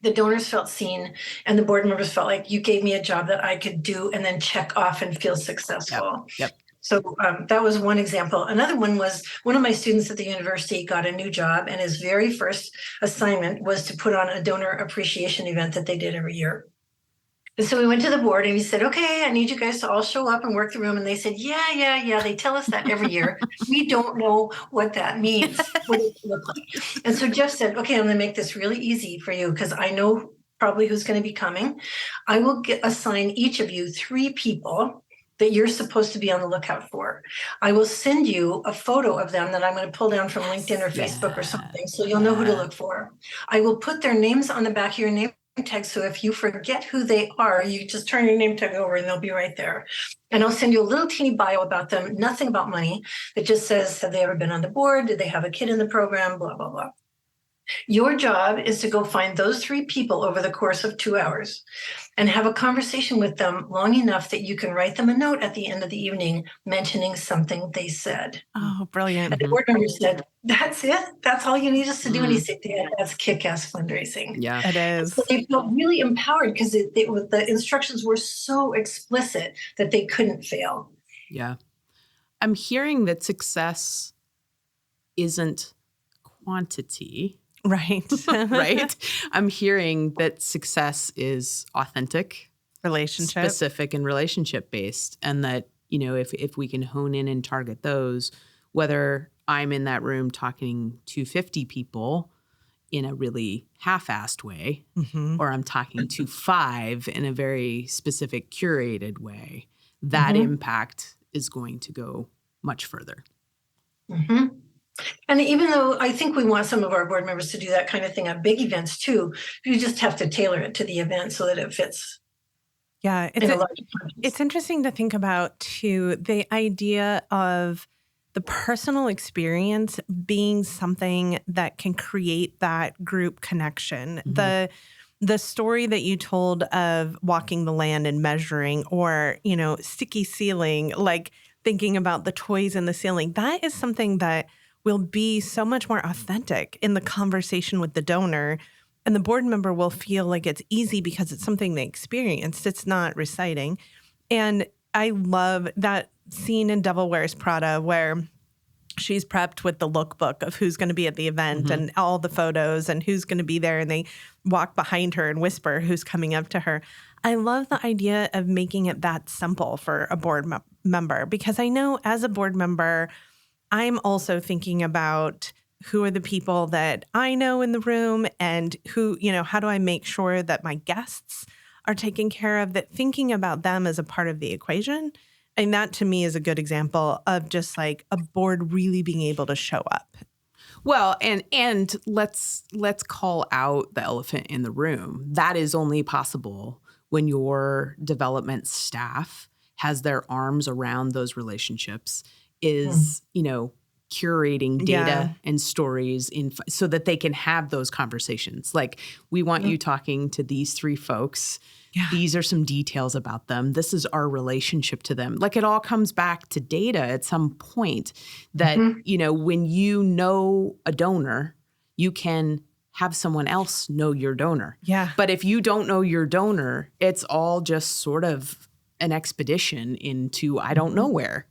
D: the donors felt seen and the board members felt like you gave me a job that I could do and then check off and feel successful. Yep. So that was one example. Another one was one of my students at the university got a new job and his very first assignment was to put on a donor appreciation event that they did every year. And so we went to the board and we said, okay, I need you guys to all show up and work the room. And they said, yeah. They tell us that every year. We don't know what that means. What does it look like? And so Jeff said, okay, I'm going to make this really easy for you because I know probably who's going to be coming. I will assign each of you 3 people that you're supposed to be on the lookout for. I will send you a photo of them that I'm going to pull down from LinkedIn or Facebook or something so you'll know who to look for. I will put their names on the back of your name tag. So if you forget who they are, you just turn your name tag over and they'll be right there. And I'll send you a little teeny bio about them, nothing about money. It just says, have they ever been on the board? Did they have a kid in the program? Blah, blah, blah. Your job is to go find those 3 people over the course of 2 hours and have a conversation with them long enough that you can write them a note at the end of the evening mentioning something they said.
B: Oh, brilliant.
D: And the board member said, that's it? That's all you need us to do? And he said, yeah, that's kick-ass fundraising.
C: Yeah,
B: it is.
D: So they felt really empowered because the instructions were so explicit that they couldn't fail.
C: Yeah. I'm hearing that success isn't quantity.
B: Right.
C: Right. I'm hearing that success is authentic,
B: relationship,
C: specific, and relationship based. And that, if we can hone in and target those, whether I'm in that room talking to 50 people in a really half-assed way, or I'm talking to 5 in a very specific, curated way, that impact is going to go much further.
D: Mm-hmm. And even though I think we want some of our board members to do that kind of thing at big events too, you just have to tailor it to the event so that it fits.
B: Yeah, it's interesting to think about too, the idea of the personal experience being something that can create that group connection. The story that you told of walking the land and measuring, or, sticky ceiling, like thinking about the toys in the ceiling, that is something that will be so much more authentic in the conversation with the donor. And the board member will feel like it's easy because it's something they experienced. It's not reciting. And I love that scene in Devil Wears Prada where she's prepped with the lookbook of who's going to be at the event and all the photos and who's going to be there. And they walk behind her and whisper who's coming up to her. I love the idea of making it that simple for a board member, because I know as a board member, I'm also thinking about who are the people that I know in the room and who, how do I make sure that my guests are taken care of, that thinking about them as a part of the equation. And that to me is a good example of just like a board really being able to show up.
C: Well, and let's call out the elephant in the room. That is only possible when your development staff has their arms around those relationships, is, curating data and stories so that they can have those conversations. Like, we want you talking to these 3 folks. Yeah. These are some details about them. This is our relationship to them. Like, it all comes back to data at some point that, when you know a donor, you can have someone else know your donor.
B: Yeah.
C: But if you don't know your donor, it's all just sort of an expedition into I don't know where,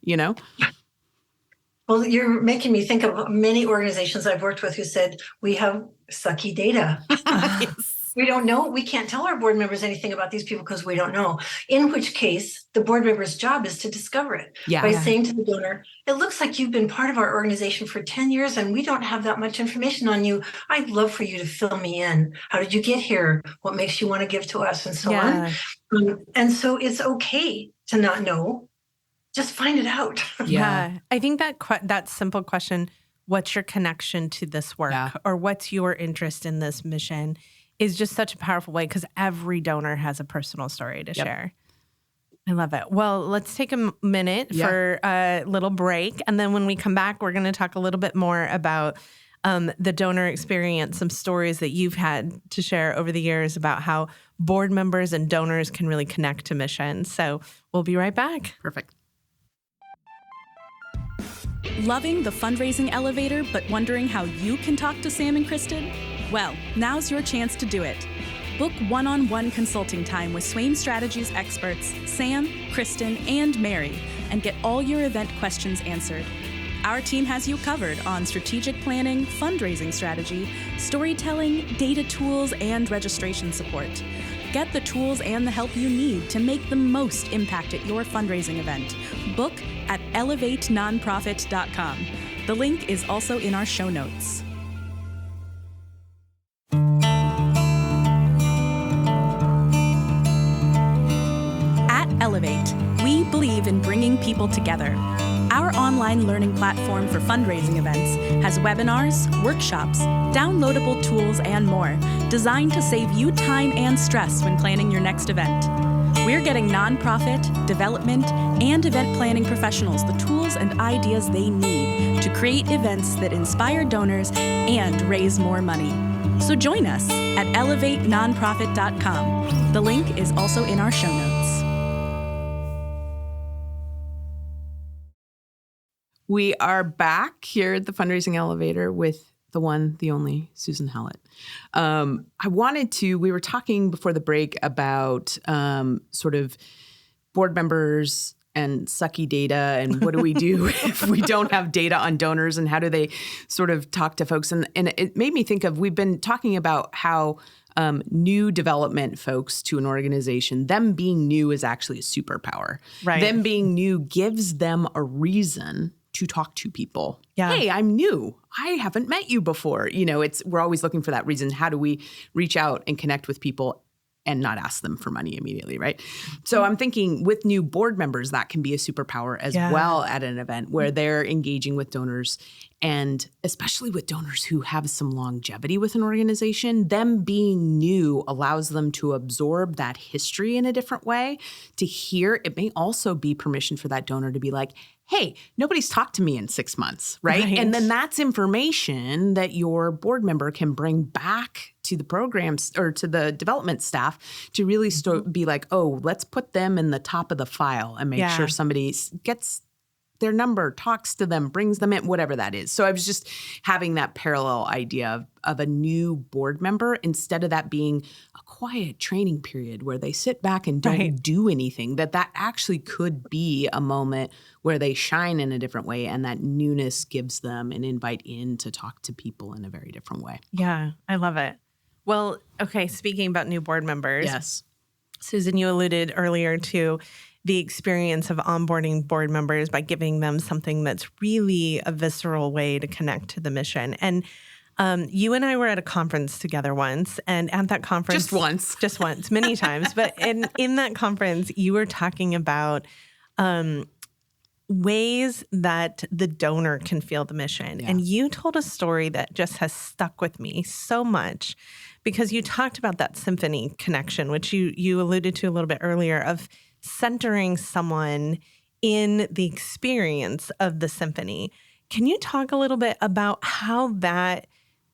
D: Well, you're making me think of many organizations I've worked with who said, we have sucky data.
C: Yes.
D: We don't know. We can't tell our board members anything about these people because we don't know. In which case, the board member's job is to discover it by saying to the donor, it looks like you've been part of our organization for 10 years and we don't have that much information on you. I'd love for you to fill me in. How did you get here? What makes you want to give to us? And so on. And so it's okay to not know. Just find it out.
B: Yeah. I think that simple question, what's your connection to this work? Or what's your interest in this mission, is just such a powerful way, because every donor has a personal story to share. I love it. Well, let's take a minute for a little break. And then when we come back, we're going to talk a little bit more about the donor experience, some stories that you've had to share over the years about how board members and donors can really connect to mission. So we'll be right back.
C: Perfect.
A: Loving the Fundraising Elevator, but wondering how you can talk to Sam and Kristen? Well, now's your chance to do it. Book one-on-one consulting time with Swain Strategies experts Sam, Kristen, and Mary, and get all your event questions answered. Our team has you covered on strategic planning, fundraising strategy, storytelling, data tools, and registration support. Get the tools and the help you need to make the most impact at your fundraising event. Book at elevatenonprofit.com. The link is also in our show notes. At Elevate, we believe in bringing people together. Our online learning platform for fundraising events has webinars, workshops, downloadable tools, and more, designed to save you time and stress when planning your next event. We're getting nonprofit, development, and event planning professionals the tools and ideas they need to create events that inspire donors and raise more money. So join us at elevatenonprofit.com. The link is also in our show notes.
C: We are back here at the Fundraising Elevator with the one, the only, Susan Howlett. We were talking before the break about sort of board members and sucky data and what do we do if we don't have data on donors and how do they sort of talk to folks? And it made me think of, we've been talking about how new development folks to an organization, them being new is actually a superpower.
B: Right.
C: Them being new gives them a reason to talk to people.
B: Yeah.
C: Hey, I'm new. I haven't met you before. We're always looking for that reason. How do we reach out and connect with people and not ask them for money immediately, right? So I'm thinking with new board members, that can be a superpower as well at an event where they're engaging with donors, and especially with donors who have some longevity with an organization. Them being new allows them to absorb that history in a different way, to hear. It may also be permission for that donor to be like, hey, nobody's talked to me in 6 months, right? And then that's information that your board member can bring back to the programs or to the development staff to really be like, oh, let's put them in the top of the file and make sure somebody gets their number, talks to them, brings them in, whatever that is. So I was just having that parallel idea of a new board member, instead of that being a quiet training period where they sit back and don't do anything, that actually could be a moment where they shine in a different way, and that newness gives them an invite in to talk to people in a very different way.
B: Yeah, I love it. Well, okay, speaking about new board members.
C: Yes.
B: Susan, you alluded earlier to the experience of onboarding board members by giving them something that's really a visceral way to connect to the mission. And you and I were at a conference together once, and at that conference— Just once, many times. But in that conference, you were talking about ways that the donor can feel the mission. Yeah. And you told a story that just has stuck with me so much, because you talked about that symphony connection, which you alluded to a little bit earlier, of centering someone in the experience of the symphony. Can you talk a little bit about how that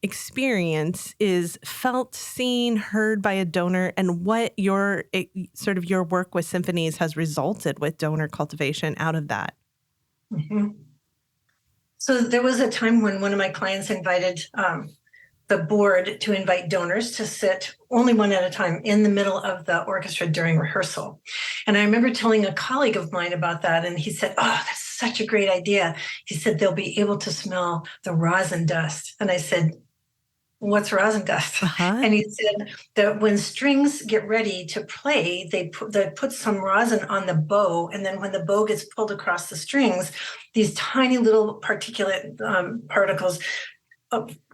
B: experience is felt, seen, heard by a donor, and what your work with symphonies has resulted with donor cultivation out of that?
D: Mm-hmm. So there was a time when one of my clients invited the board to invite donors to sit only one at a time in the middle of the orchestra during rehearsal. And I remember telling a colleague of mine about that, and he said, "Oh, that's such a great idea." He said, "They'll be able to smell the rosin dust." And I said, "What's rosin dust?" And he said that when strings get ready to play, they put some rosin on the bow. And then when the bow gets pulled across the strings, these tiny little particulate particles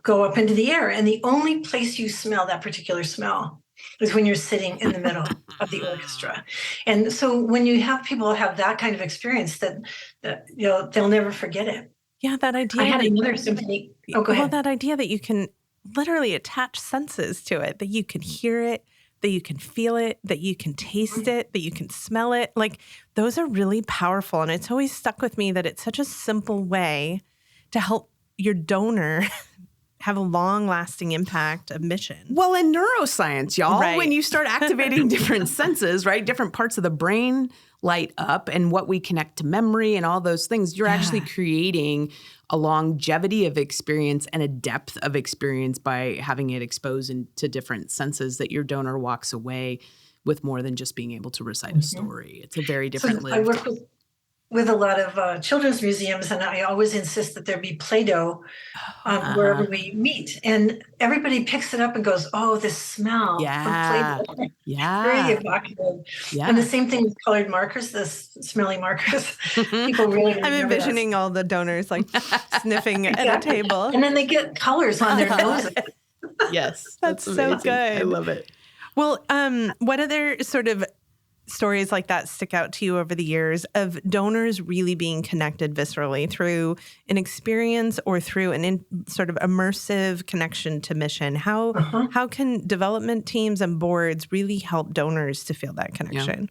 D: go up into the air. And the only place you smell that particular smell is when you're sitting in the middle of the orchestra. And so when you have people have that kind of experience, that they'll never forget it.
B: Yeah, that idea.
D: I had another symphony. Oh, go ahead.
B: Well, that idea that you can literally attach senses to it, that you can hear it, that you can feel it, that you can taste it, that you can smell it. Like, those are really powerful. And it's always stuck with me that it's such a simple way to help your donor have a long-lasting impact of mission.
C: Well, in neuroscience, y'all,
B: Right.
C: when you start activating different senses, right, different parts of the brain light up, and what we connect to memory and all those things, you're actually creating a longevity of experience and a depth of experience by having it exposed into different senses, that your donor walks away with more than just being able to recite a story. It's a very different
D: I work with a lot of children's museums, and I always insist that there be Play-Doh wherever we meet. And everybody picks it up and goes, "Oh, this smell from Play-Doh." Very evocative. And the same thing with colored markers, the smelly markers. People really
B: I'm envisioning all the donors like sniffing at a table.
D: And then they get colors on their noses.
C: Yes.
B: That's so good.
C: I love it.
B: Well, what other sort of stories like that stick out to you over the years of donors really being connected viscerally through an experience or through an sort of immersive connection to mission? How can development teams and boards really help donors to feel that connection?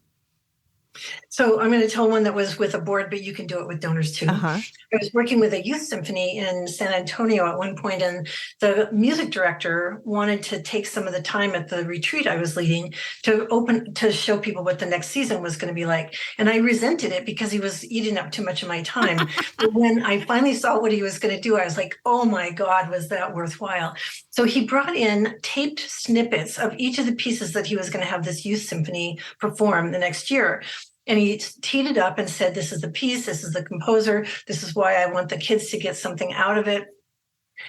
D: So I'm going to tell one that was with a board, but you can do it with donors too. I was working with a youth symphony in San Antonio at one point, and the music director wanted to take some of the time at the retreat I was leading to show people what the next season was going to be like. And I resented it because he was eating up too much of my time. But when I finally saw what he was going to do, I was like, "Oh my God, was that worthwhile?" So he brought in taped snippets of each of the pieces that he was going to have this youth symphony perform the next year. And he teed it up and said, "This is the piece, this is the composer, this is why I want the kids to get something out of it.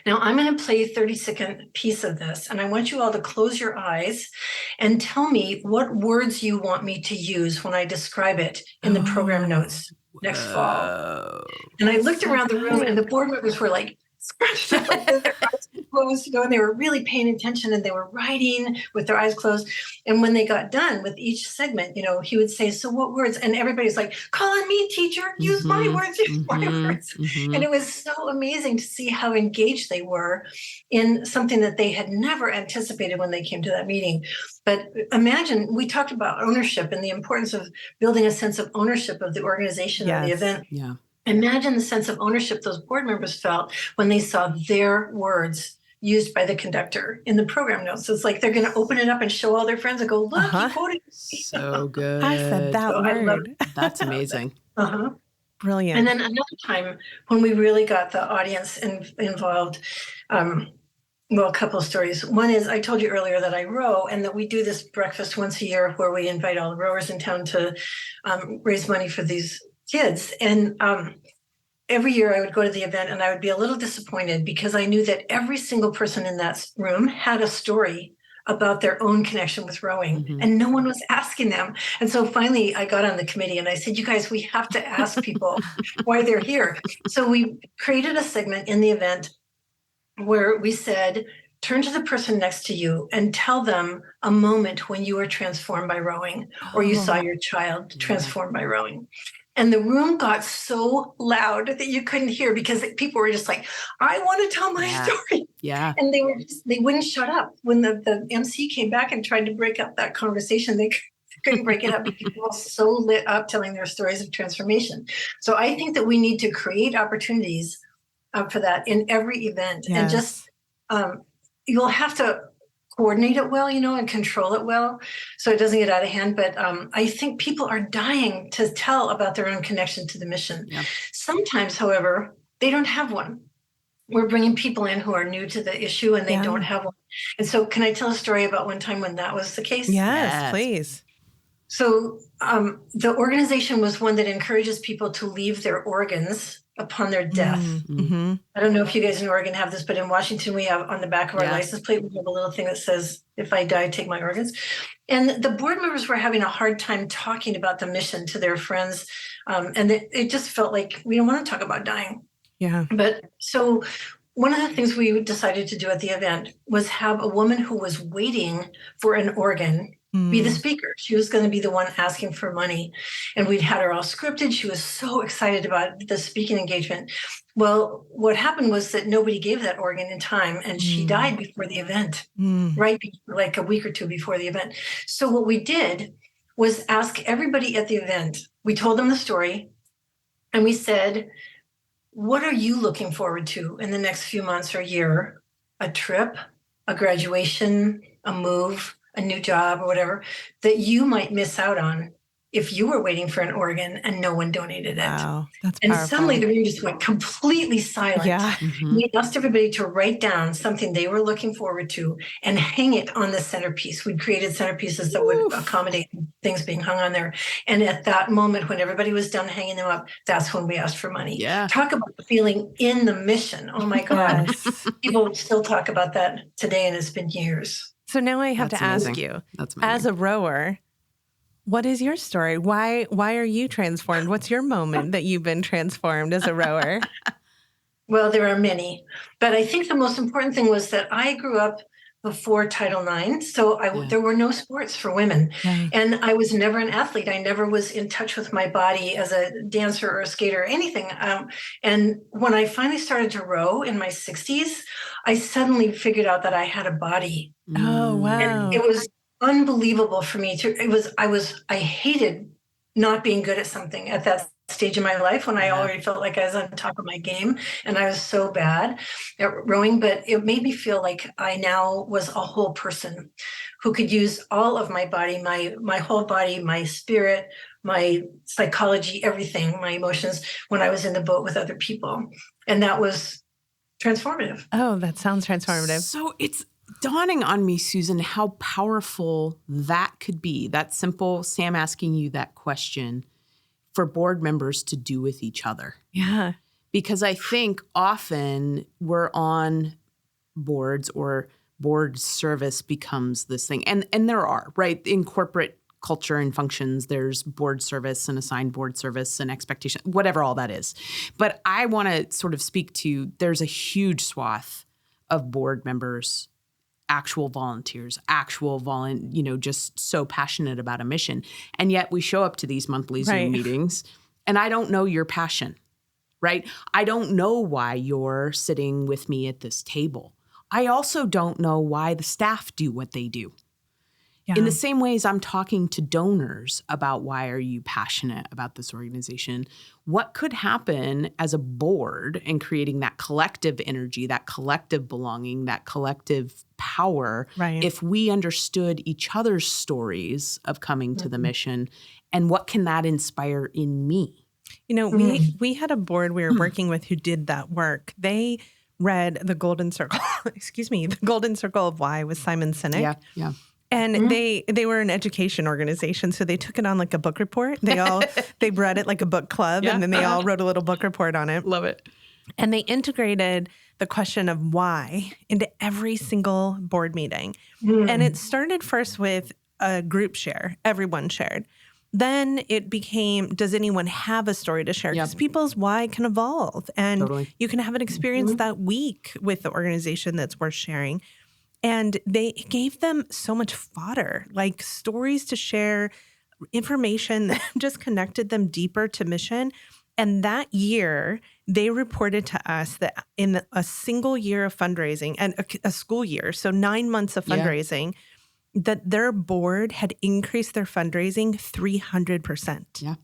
D: Now I'm going to play a 30-second piece of this, and I want you all to close your eyes and tell me what words you want me to use when I describe it in the program notes next fall." And I looked around the room, and the board members were like, scratched up like this, their eyes closed, and they were really paying attention, and they were writing with their eyes closed. And when they got done with each segment, he would say, "So what words?" And everybody's like, "Call on me, teacher, use my words, use my words." And it was so amazing to see how engaged they were in something that they had never anticipated when they came to that meeting. But imagine, we talked about ownership and the importance of building a sense of ownership of the organization of the event.
C: Yeah.
D: Imagine the sense of ownership those board members felt when they saw their words used by the conductor in the program notes. It's like they're going to open it up and show all their friends and go, "Look, he quoted."
C: So good.
B: I said that word.
C: That's amazing.
B: Brilliant.
D: And then another time when we really got the audience involved, a couple of stories. One is, I told you earlier that I row, and that we do this breakfast once a year where we invite all the rowers in town to raise money for these kids. And every year I would go to the event, and I would be a little disappointed because I knew that every single person in that room had a story about their own connection with rowing, and no one was asking them. And so finally I got on the committee and I said, "You guys, we have to ask people why they're here." So we created a segment in the event where we said, "Turn to the person next to you and tell them a moment when you were transformed by rowing, or you saw your child transformed by rowing." And the room got so loud that you couldn't hear, because people were just like, "I want to tell my story."
C: Yeah.
D: And they wouldn't shut up. When the MC came back and tried to break up that conversation, they couldn't break it up because people were so lit up telling their stories of transformation. So I think that we need to create opportunities for that in every event.
B: Yes.
D: And just, you'll have to coordinate it well, and control it well so it doesn't get out of hand. But I think people are dying to tell about their own connection to the mission.
C: Yeah.
D: Sometimes, however, they don't have one. We're bringing people in who are new to the issue and they don't have one. And so can I tell a story about one time when that was the case?
B: Yes, please.
D: So the organization was one that encourages people to leave their organs upon their death.
B: Mm-hmm.
D: I don't know if you guys in Oregon have this, but in Washington, we have on the back of our license plate, we have a little thing that says, if I die, take my organs. And the board members were having a hard time talking about the mission to their friends. And it just felt like we don't want to talk about dying.
B: Yeah.
D: But so one of the things we decided to do at the event was have a woman who was waiting for an organ be the speaker. She was going to be the one asking for money. And we'd had her all scripted. She was so excited about the speaking engagement. Well, what happened was that nobody gave that organ in time and she died before the event, right? Like a week or two before the event. So what we did was ask everybody at the event. We told them the story and we said, what are you looking forward to in the next few months or year? A trip, a graduation, a move, a new job or whatever that you might miss out on if you were waiting for an organ and no one donated it.
B: Wow, that's
D: and
B: powerful.
D: Suddenly the room just went completely silent.
B: Yeah.
D: We asked everybody to write down something they were looking forward to and hang it on the centerpiece. We'd created centerpieces that would accommodate things being hung on there. And at that moment, when everybody was done hanging them up, that's when we asked for money.
C: Yeah.
D: Talk about feeling in the mission. Oh my God.
B: Yes.
D: People still talk about that today, and it's been years.
B: So now I have
C: That's
B: to
C: amazing.
B: ask you,
C: That's amazing.
B: as a rower, what is your story? Why are you transformed? What's your moment that you've been transformed as a rower?
D: Well, there are many, but I think the most important thing was that I grew up before Title IX, so there were no sports for women, and I was never an athlete. I never was in touch with my body as a dancer or a skater or anything. And when I finally started to row in my 60s, I suddenly figured out that I had a body.
B: Oh, wow.
D: And it was unbelievable for me I hated not being good at something at that stage in my life when I already felt like I was on top of my game and I was so bad at rowing, but it made me feel like I now was a whole person who could use all of my body, my whole body, my spirit, my psychology, everything, my emotions when I was in the boat with other people. And that was transformative.
B: Oh, that sounds transformative.
C: So it's dawning on me, Susan, how powerful that could be. That simple Sam asking you that question for board members to do with each other.
B: Yeah.
C: Because I think often we're on boards or board service becomes this thing. And there are, right? In corporate culture and functions, there's board service and assigned board service and expectation, whatever all that is. But I want to sort of speak to, there's a huge swath of board members, actual volunteers, just so passionate about a mission. And yet we show up to these monthly Zoom meetings and I don't know your passion, right? I don't know why you're sitting with me at this table. I also don't know why the staff do what they do. Yeah. In the same ways I'm talking to donors about why are you passionate about this organization, what could happen as a board in creating that collective energy, that collective belonging, that collective power if we understood each other's stories of coming to the mission, and what can that inspire in me?
B: You know, we had a board we were working with who did that work. They read The Golden Circle, The Golden Circle of Why with Simon Sinek.
C: Yeah.
B: And they were an education organization, so they took it on like a book report. They read it like a book club, and then they all wrote a little book report on it.
C: Love it.
B: And they integrated the question of why into every single board meeting. And it started first with a group share. Everyone shared. Then it became, does anyone have a story to share? Because people's why can evolve. And you can have an experience that week with the organization that's worth sharing. And they gave them so much fodder, like stories to share, information that just connected them deeper to mission. And that year, they reported to us that in a single year of fundraising and a school year, so 9 months of fundraising, that their board had increased their fundraising 300%.
C: Yeah.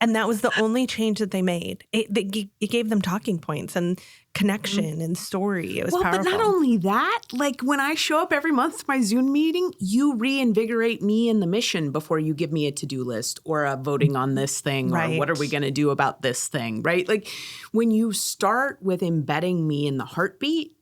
B: And that was the only change that they made. It gave them talking points and connection and story. It was powerful.
C: But not only that, like when I show up every month to my Zoom meeting, you reinvigorate me in the mission before you give me a to-do list or a voting on this thing or what are we going to do about this thing, right? Like when you start with embedding me in the heartbeat,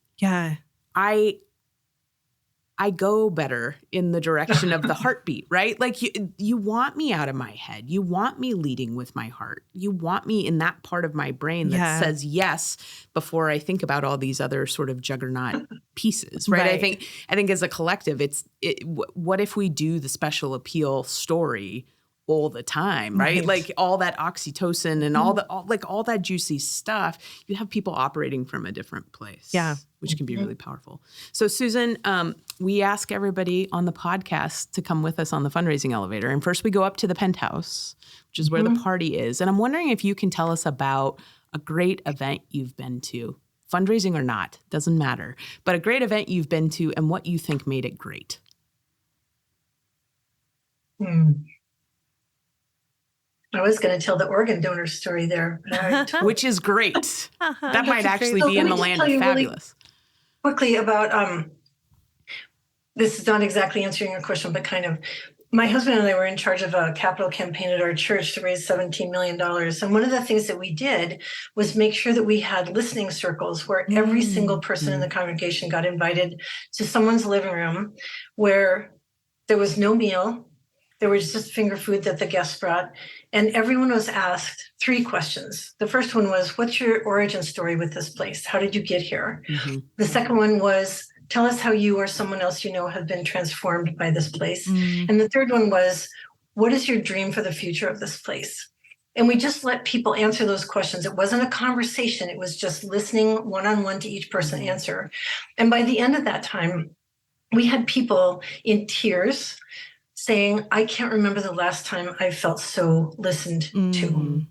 C: I go better in the direction of the heartbeat, right? Like you want me out of my head. You want me leading with my heart. You want me in that part of my brain that says yes before I think about all these other sort of juggernaut pieces, right? I think as a collective, what if we do the special appeal story all the time, right? Like all that oxytocin and all that juicy stuff, you have people operating from a different place.
B: Yeah.
C: Which can be really powerful. So Susan, we ask everybody on the podcast to come with us on the fundraising elevator. And first we go up to the penthouse, which is where the party is. And I'm wondering if you can tell us about a great event you've been to, fundraising or not, doesn't matter, but a great event you've been to and what you think made it great.
D: I was going to tell the organ donor story there.
C: Which is great. That might actually be in the land of fabulous.
D: Really quickly about, this is not exactly answering your question, but kind of, my husband and I were in charge of a capital campaign at our church to raise $17 million. And one of the things that we did was make sure that we had listening circles where every single person in the congregation got invited to someone's living room where there was no meal. There was just finger food that the guests brought. And everyone was asked 3 questions. The first one was, what's your origin story with this place? How did you get here? The second one was, tell us how you or someone else you know have been transformed by this place. And the third one was, what is your dream for the future of this place? And we just let people answer those questions. It wasn't a conversation. It was just listening one-on-one to each person answer. And by the end of that time, we had people in tears saying, I can't remember the last time I felt so listened to.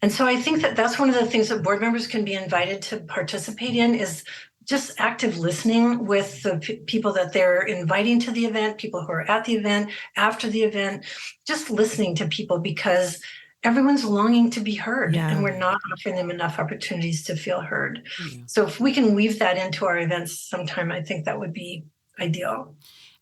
D: And so I think that that's one of the things that board members can be invited to participate in is just active listening with the people that they're inviting to the event, people who are at the event, after the event, just listening to people because everyone's longing to be heard and we're not offering them enough opportunities to feel heard. So if we can weave that into our events sometime, I think that would be ideal.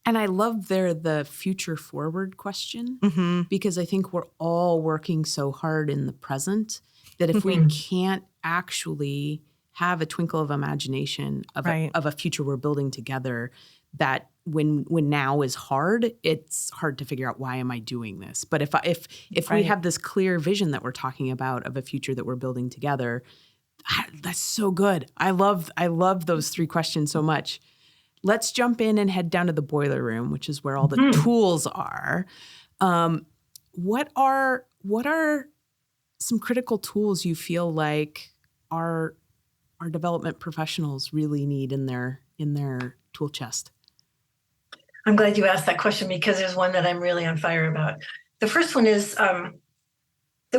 C: And I love the future forward question because I think we're all working so hard in the present that if we can't actually have a twinkle of imagination of a future we're building together, that when now is hard, it's hard to figure out why am I doing this. But if we have this clear vision that we're talking about of a future that we're building together, that's so good. I love those 3 questions so much. Let's jump in and head down to the boiler room, which is where all the tools are. What are some critical tools you feel like our development professionals really need in their tool chest?
D: I'm glad you asked that question because there's one that I'm really on fire about. The first one is that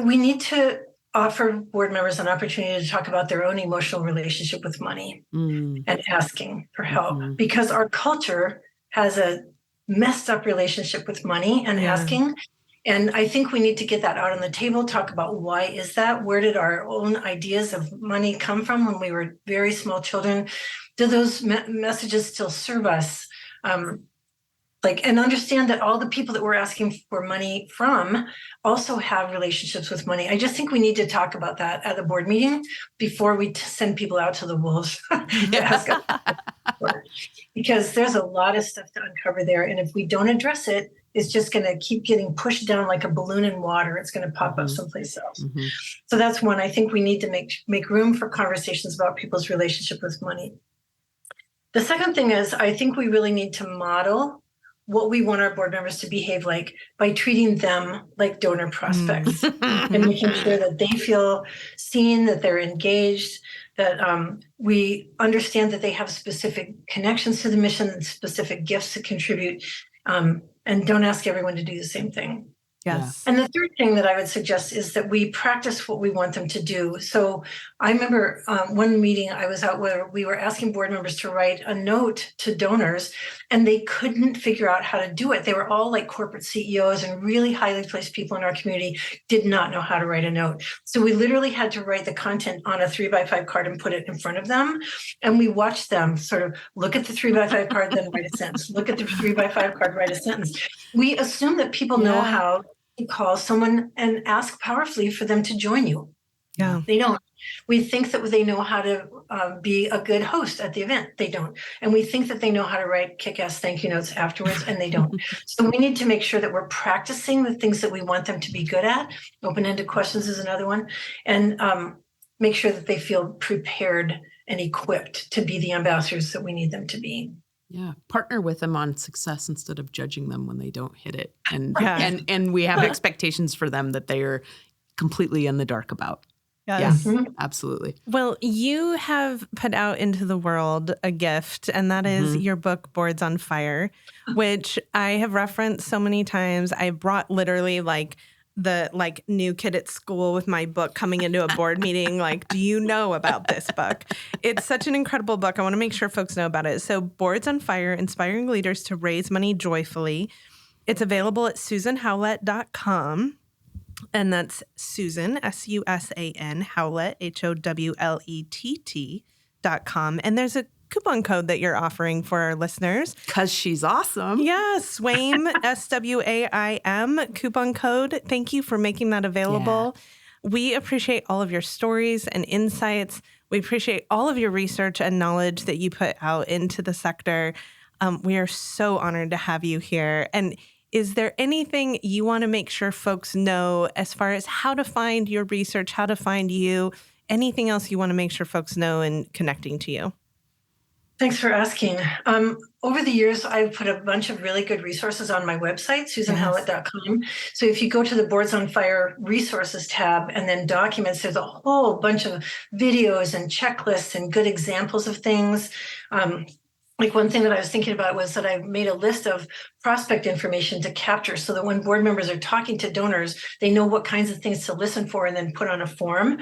D: we need to offer board members an opportunity to talk about their own emotional relationship with money and asking for help because our culture has a messed up relationship with money and asking. And I think we need to get that out on the table, talk about why is that? Where did our own ideas of money come from when we were very small children? Do those messages still serve us? And understand that all the people that we're asking for money from also have relationships with money. I just think we need to talk about that at the board meeting before we send people out to the wolves to ask us. Because there's a lot of stuff to uncover there. And if we don't address it, it's just going to keep getting pushed down like a balloon in water. It's going to pop up someplace else. So that's one. I think we need to make room for conversations about people's relationship with money. The second thing is I think we really need to model what we want our board members to behave like by treating them like donor prospects and making sure that they feel seen, that they're engaged, that we understand that they have specific connections to the mission and specific gifts to contribute, and don't ask everyone to do the same thing.
B: Yes.
D: And the third thing that I would suggest is that we practice what we want them to do. So I remember one meeting I was out where we were asking board members to write a note to donors, and they couldn't figure out how to do it. They were all like corporate CEOs and really highly placed people in our community did not know how to write a note. So we literally had to write the content on a 3x5 card and put it in front of them. And we watched them sort of look at the 3x5 card, then write a sentence, look at the 3x5 card, write a sentence. We assume that people know how to call someone and ask powerfully for them to join you.
B: Yeah.
D: They don't. We think that they know how to be a good host at the event. They don't. And we think that they know how to write kick-ass thank you notes afterwards, and they don't. So we need to make sure that we're practicing the things that we want them to be good at. Open-ended questions is another one. And make sure that they feel prepared and equipped to be the ambassadors that we need them to be.
C: Yeah, partner with them on success instead of judging them when they don't hit it. And and we have expectations for them that they are completely in the dark about.
B: Yes.
C: Yeah, absolutely.
B: Well, you have put out into the world a gift, and that is your book, Boards on Fire, which I have referenced so many times. I brought literally the new kid at school with my book coming into a board meeting. Like, do you know about this book? It's such an incredible book. I want to make sure folks know about it. So Boards on Fire, Inspiring Leaders to Raise Money Joyfully. It's available at susanhowlett.com. And that's Susan, S-U-S-A-N, Howlett, Howlett.com. And there's a coupon code that you're offering for our listeners.
C: Because she's awesome.
B: Yeah, SWAIM, S-W-A-I-M, coupon code. Thank you for making that available. Yeah. We appreciate all of your stories and insights. We appreciate all of your research and knowledge that you put out into the sector. We are so honored to have you here. And is there anything you want to make sure folks know as far as how to find your research, how to find you, anything else you want to make sure folks know in connecting to you?
D: Thanks for asking. Over the years, I've put a bunch of really good resources on my website, susanhowlett.com. So if you go to the Boards on Fire resources tab and then documents, there's a whole bunch of videos and checklists and good examples of things. Like one thing that I was thinking about was that I made a list of prospect information to capture so that when board members are talking to donors, they know what kinds of things to listen for and then put on a form.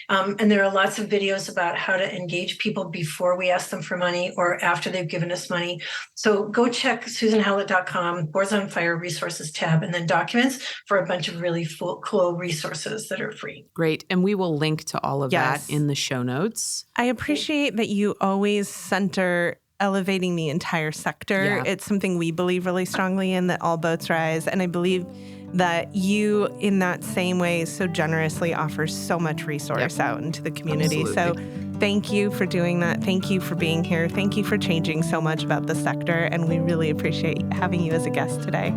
D: And there are lots of videos about how to engage people before we ask them for money or after they've given us money. So go check susanhowlett.com, Boards on Fire resources tab, and then documents for a bunch of really cool resources that are free.
C: Great. And we will link to all of that in the show notes.
B: I appreciate that you always center elevating the entire sector. Yeah. It's something we believe really strongly in, that all boats rise. And I believe that you, in that same way, so generously offers so much resource out into the community. Absolutely. So thank you for doing that. Thank you for being here. Thank you for changing so much about the sector. And we really appreciate having you as a guest today.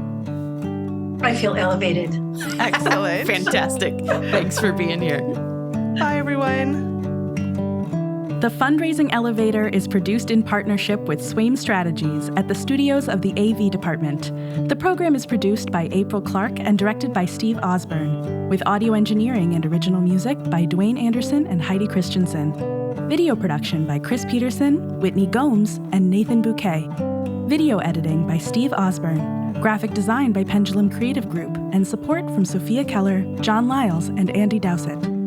D: I feel elevated.
B: Excellent.
C: Fantastic. Thanks for being here.
B: Bye, everyone.
A: The Fundraising Elevator is produced in partnership with SWAIM Strategies at the studios of the AV Department. The program is produced by April Clark and directed by Steve Osborne, with audio engineering and original music by Dwayne Anderson and Heidi Christensen. Video production by Chris Peterson, Whitney Gomes, and Nathan Bouquet. Video editing by Steve Osborne. Graphic design by Pendulum Creative Group, and support from Sophia Keller, John Lyles, and Andy Dowsett.